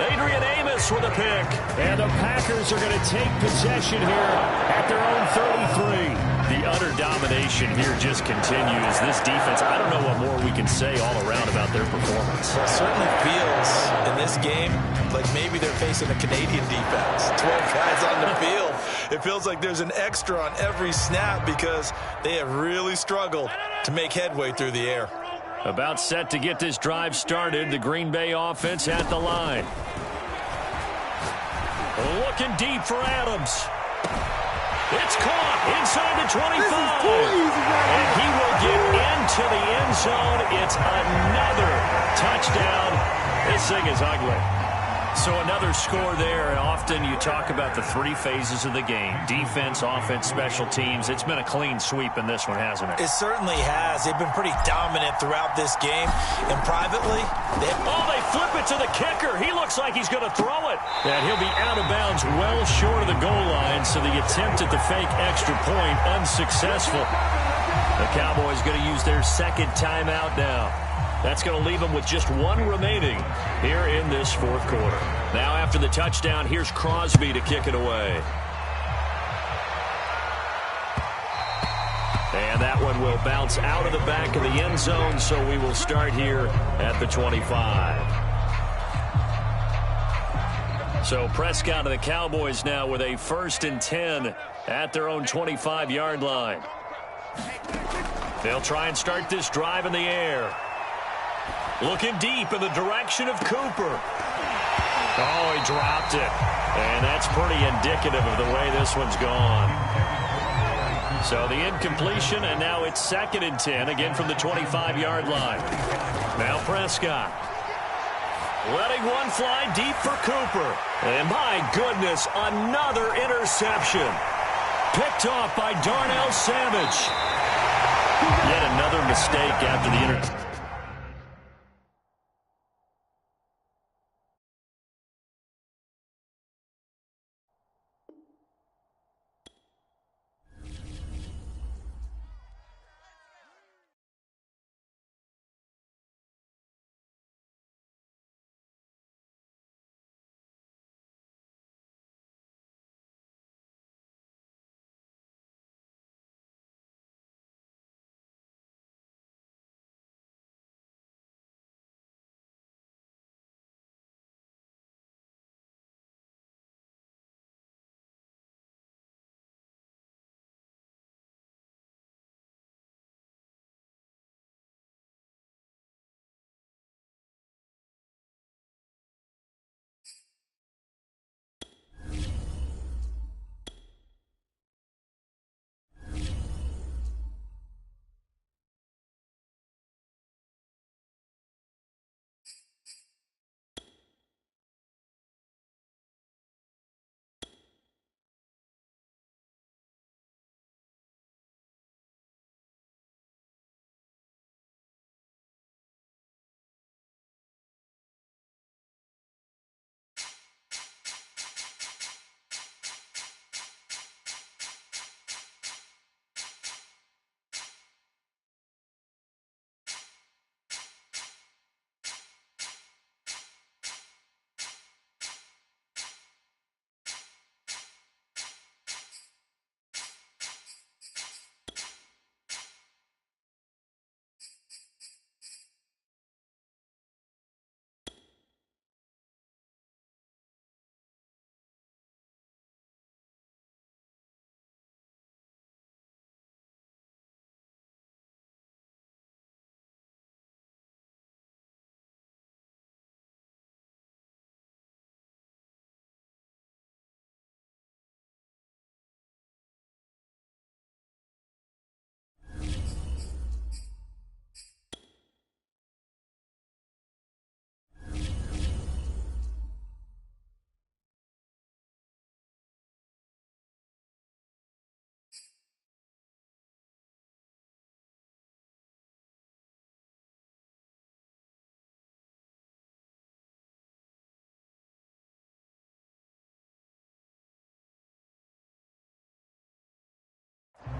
S2: Adrian Amos with a pick.
S1: And the Packers are going to take possession here at their own 33.
S2: The utter domination here just continues. This defense, I don't know what more we can say all around about their performance.
S3: Well, it certainly feels in this game like maybe they're facing a Canadian defense. 12 guys on the field. It feels like there's an extra on every snap because they have really struggled to make headway through the air.
S2: About set to get this drive started. The Green Bay offense at the line. Looking deep for Adams. It's caught inside the 25. And he will get into the end zone. It's another touchdown. This thing is ugly. So another score there. Often you talk about the 3 phases of the game. Defense, offense, special teams. It's been a clean sweep in this one, hasn't it?
S3: It certainly has. They've been pretty dominant throughout this game. And privately, they
S2: flip it to the kicker. He looks like he's going to throw it. And he'll be out of bounds well short of the goal line. So the attempt at the fake extra point unsuccessful. The Cowboys going to use their 2nd timeout now. That's going to leave them with just 1 remaining here in this 4th quarter. Now after the touchdown, here's Crosby to kick it away. That one will bounce out of the back of the end zone, so we will start here at the 25. So Prescott and the Cowboys now with a 1st and 10 at their own 25-yard line. They'll try and start this drive in the air. Looking deep in the direction of Cooper. Oh, he dropped it. And that's pretty indicative of the way this one's gone. So the incompletion, and now it's 2nd and 10, again from the 25-yard line. Now Prescott. Letting one fly deep for Cooper. And my goodness, another interception. Picked off by Darnell Savage. Yet another mistake after the interception.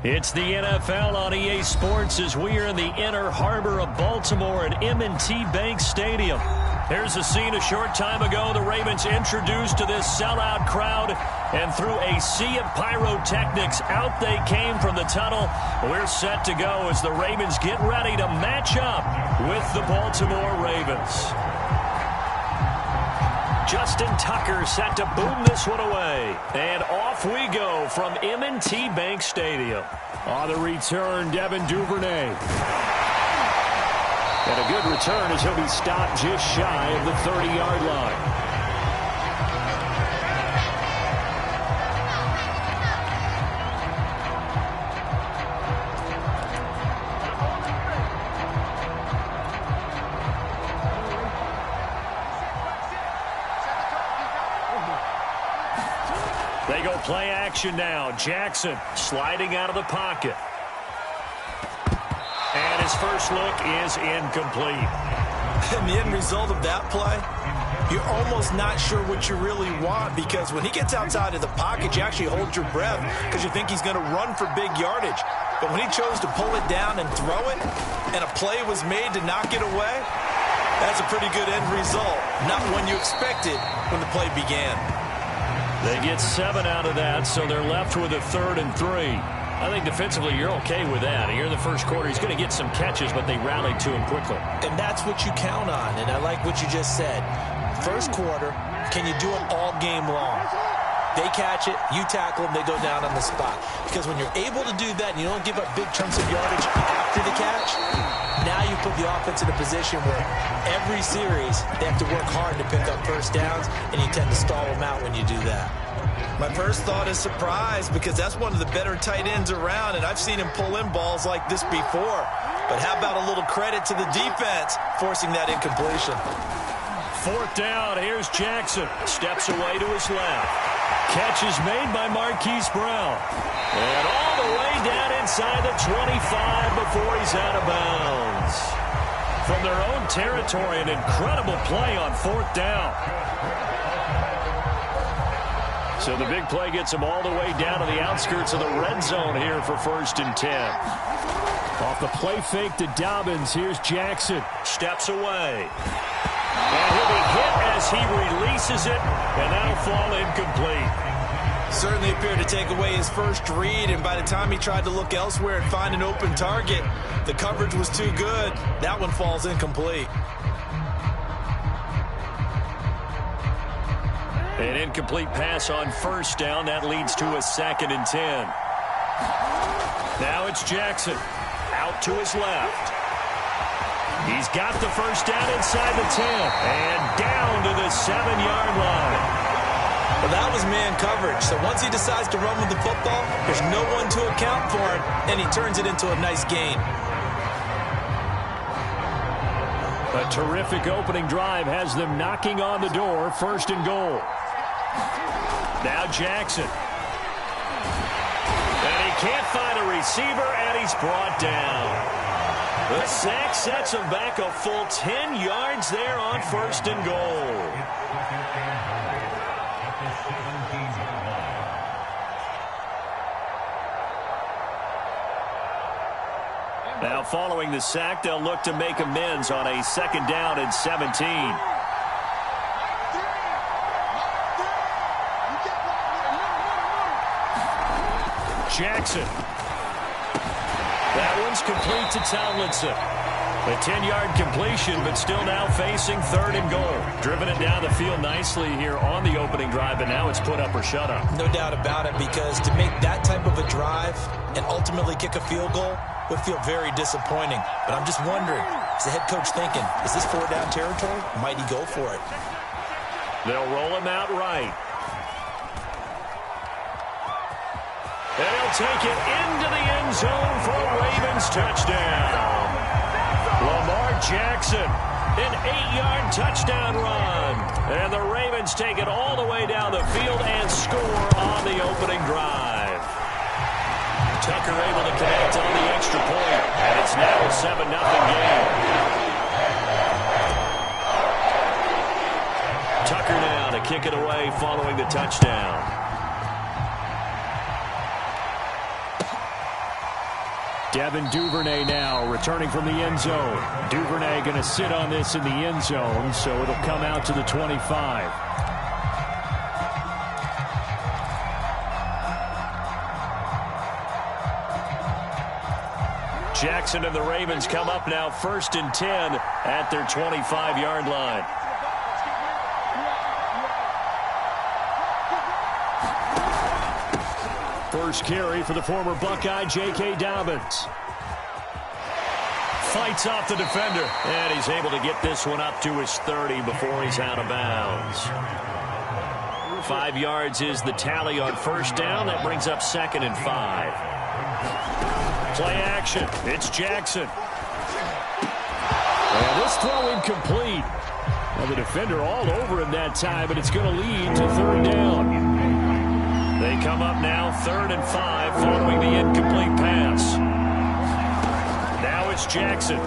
S2: It's the NFL on EA Sports as we are in the inner harbor of Baltimore at M&T Bank Stadium. Here's a scene a short time ago. The Ravens introduced to this sellout crowd, and through a sea of pyrotechnics, out they came from the tunnel. We're set to go as the Ravens get ready to match up with the Baltimore Ravens. Justin Tucker set to boom this one away. And off we go from M&T Bank Stadium.
S1: On the return, Devin Duvernay. And a good return as he'll be stopped just shy of the 30-yard line.
S2: They go play action now. Jackson sliding out of the pocket. And his first look is incomplete.
S3: And the end result of that play, you're almost not sure what you really want, because when he gets outside of the pocket, you actually hold your breath because you think he's going to run for big yardage. But when he chose to pull it down and throw it, and a play was made to knock it away, that's a pretty good end result. Not one you expected when the play began.
S2: They get 7 out of that, so they're left with a 3rd and 3. I think defensively you're okay with that. Here in the first quarter, he's going to get some catches, but they rallied to him quickly.
S3: And that's what you count on, and I like what you just said. First quarter, can you do it all game long? They catch it, you tackle them, they go down on the spot. Because when you're able to do that and you don't give up big chunks of yardage after the catch, now you put the offense in a position where every series they have to work hard to pick up first downs, and you tend to stall them out when you do that.
S4: My first thought is surprise, because that's one of the better tight ends around, and I've seen him pull in balls like this before. But how about a little credit to the defense forcing that incompletion?
S1: Fourth down, here's Jackson. Steps away to his left. Catch is made by Marquise Brown. And all the way down inside the 25 before he's out of bounds. From their own territory, an incredible play on fourth down. So the big play gets him all the way down to the outskirts of the red zone here for 1st and 10. Off the play fake to Dobbins, here's Jackson. Steps away. And he'll be hit as he releases it, and that'll fall incomplete.
S4: Certainly appeared to take away his first read, and by the time he tried to look elsewhere and find an open target, the coverage was too good. That one falls incomplete.
S1: An incomplete pass on first down. That leads to a 2nd and 10. Now it's Jackson. Out to his left. He's got the first down inside the 10. And down to the 7-yard line.
S3: Well, that was man coverage. So once he decides to run with the football, there's no one to account for it, and he turns it into a nice gain.
S1: A terrific opening drive has them knocking on the door. 1st and goal. Now Jackson. And he can't find a receiver, and he's brought down. The sack sets him back a full 10 yards there on 1st and goal. Now following the sack, they'll look to make amends on a 2nd down and 17. Jackson. That one's complete to Tomlinson. A 10-yard completion, but still now facing 3rd and goal. Driven it down the field nicely here on the opening drive, and now it's put up or shut up.
S3: No doubt about it, because to make that type of a drive and ultimately kick a field goal would feel very disappointing. But I'm just wondering, is the head coach thinking, is this 4-down territory? Might he go for it?
S1: They'll roll him out right. And he'll take it into the end zone for a Ravens touchdown. Lamar Jackson, an 8-yard touchdown run. And the Ravens take it all the way down the field and score on the opening drive. Tucker able to connect on the extra point. And it's now a 7-0 game. Tucker now to kick it away following the touchdown. Devin Duvernay now returning from the end zone. Duvernay going to sit on this in the end zone, so it'll come out to the 25. Jackson and the Ravens come up now 1st and 10 at their 25-yard line. First carry for the former Buckeye, J.K. Dobbins. Fights off the defender, and he's able to get this one up to his 30 before he's out of bounds. 5 yards is the tally on first down. That brings up 2nd and 5. Play action. It's Jackson. And this throw incomplete. Well, the defender all over him that time, but it's going to lead to 3rd down. They come up now 3rd and 5 following the incomplete pass. Now it's Jackson.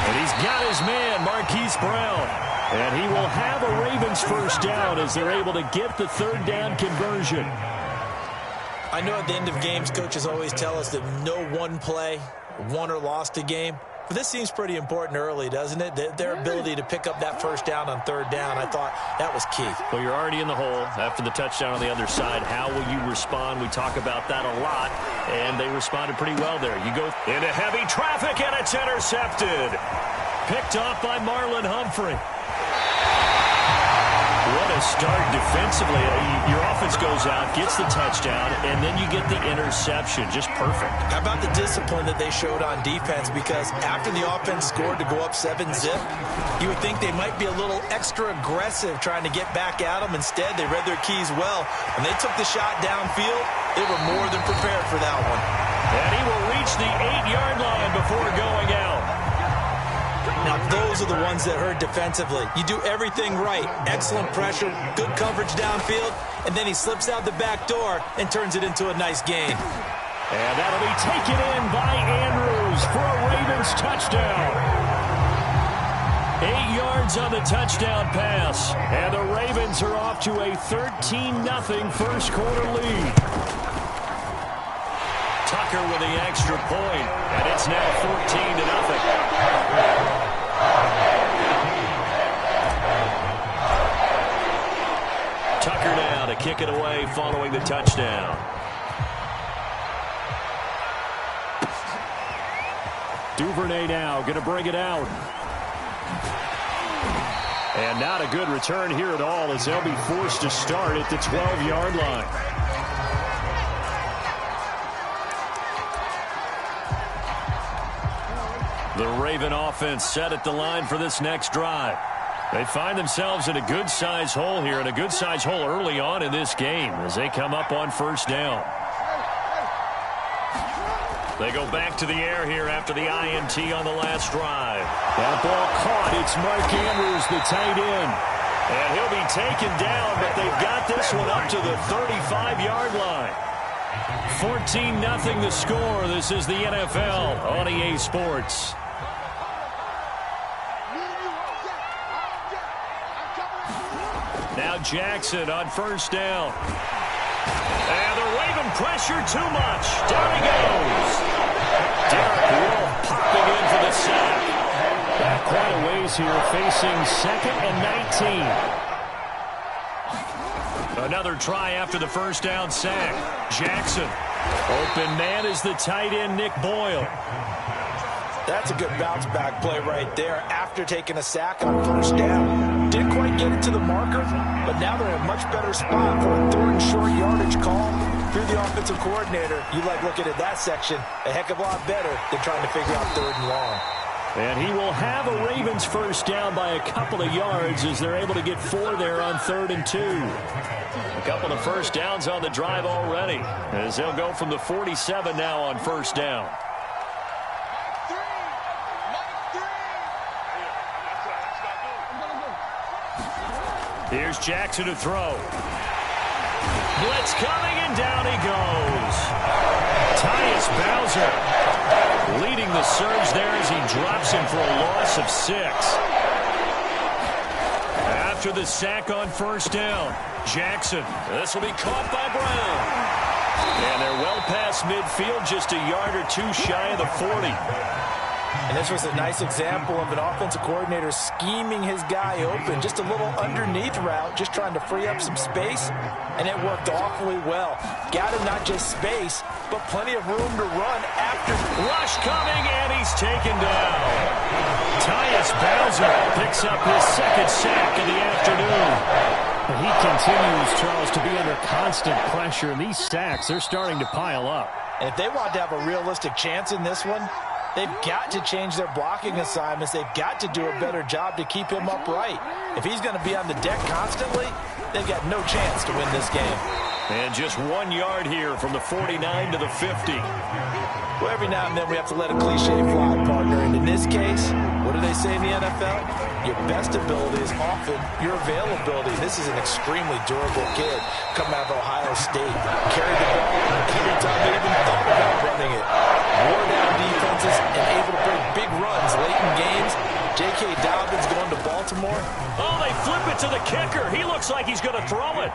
S1: And he's got his man, Marquise Brown. And he will have a Ravens first down as they're able to get the 3rd down conversion.
S3: I know at the end of games, coaches always tell us that no one play won or lost a game. But this seems pretty important early, doesn't it? Their ability to pick up that first down on third down, I thought that was key.
S2: Well, you're already in the hole after the touchdown on the other side. How will you respond? We talk about that a lot, and they responded pretty well there. You go into heavy traffic, and it's intercepted. Picked off by Marlon Humphrey. What a start defensively. Your offense goes out, gets the touchdown, and then you get the interception. Just perfect.
S3: How about the discipline that they showed on defense? Because after the offense scored to go up 7-zip, you would think they might be a little extra aggressive trying to get back at them. Instead, they read their keys well. When they took the shot downfield, they were more than prepared for that one.
S2: And he will reach the 8-yard line before going out.
S3: Now, those are the ones that hurt defensively. You do everything right. Excellent pressure, good coverage downfield, and then he slips out the back door and turns it into a nice gain.
S1: And that'll be taken in by Andrews for a Ravens touchdown.
S2: 8 yards on the touchdown pass.
S1: And the Ravens are off to a 13-0 first quarter lead.
S2: Tucker with the extra point, and it's now 14-0. Tucker now to kick it away following the touchdown.
S1: Duvernay now going to bring it out. And not a good return here at all as they'll be forced to start at the 12-yard line.
S2: The Raven offense set at the line for this next drive. They find themselves in a good-sized hole here, and a good-sized hole early on in this game as they come up on first down. They go back to the air here after the INT on the last drive.
S1: That ball caught. It's Mark Andrews, the tight end.
S2: And he'll be taken down, but they've got this one up to the 35-yard line. 14-0 the score. This is the NFL on EA Sports. Now Jackson on first down. And the Raven pressure too much. Down he goes. Derek Wolfe popping in for the sack.
S1: Back quite a ways here, facing 2nd and 19.
S2: Another try after the first down sack. Jackson. Open man is the tight end, Nick Boyle.
S3: That's a good bounce-back play right there after taking a sack on first down. Didn't quite get it to the marker, but now they're in a much better spot for a third and short yardage call. Through the offensive coordinator, you like looking at that section a heck of a lot better than trying to figure out third and long.
S1: And he will have a Ravens first down by a couple of yards as they're able to get 4 there on 3rd and 2.
S2: A couple of first downs on the drive already as they'll go from the 47 now on first down. Here's Jackson to throw. Blitz coming, and down he goes. Tyus Bowser leading the surge there as he drops him for a loss of 6. After the sack on first down, Jackson. This will be caught by Brown. And they're well past midfield, just a yard or 2 shy of the 40.
S3: And this was a nice example of an offensive coordinator scheming his guy open. Just a little underneath route, just trying to free up some space. And it worked awfully well. Got him not just space, but plenty of room to run after.
S2: Rush coming, and he's taken down. Tyus Bowser picks up his 2nd sack of the afternoon.
S1: But he continues, Charles, to be under constant pressure. And these sacks, they're starting to pile up.
S3: And if they want to have a realistic chance in this one, they've got to change their blocking assignments. They've got to do a better job to keep him upright. If he's going to be on the deck constantly, they've got no chance to win this game.
S2: And just 1 yard here from the 49 to the 50.
S3: Well, every now and then we have to let a cliche fly, partner. And in this case, what do they say in the NFL? Your best ability is often your availability. This is an extremely durable kid coming out of Ohio State. Carried the ball every time they even thought about running it. Wore down defenses and able to break big runs late in games. J.K. Dobbins going to Baltimore.
S2: Oh, they flip it to the kicker. He looks like he's going to throw it.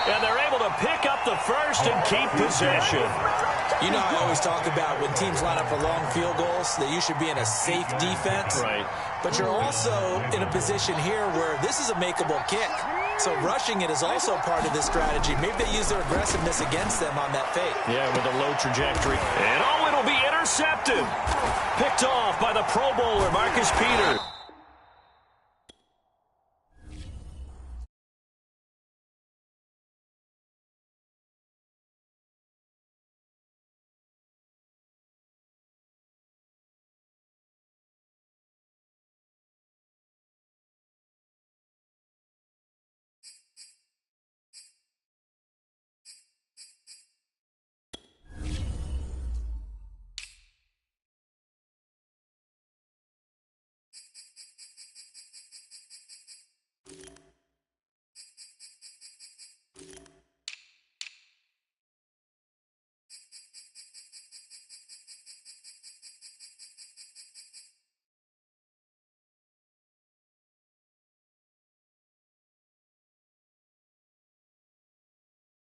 S2: And they're able to pick up the first and keep possession.
S5: You know, I always talk about when teams line up for long field goals that you should be in a safe defense.
S2: Right.
S5: But you're also in a position here where this is a makeable kick. So rushing it is also part of this strategy. Maybe they use their aggressiveness against them on that fake.
S2: Yeah, with a low trajectory. And it'll be intercepted. Picked off by the Pro Bowler, Marcus Peters.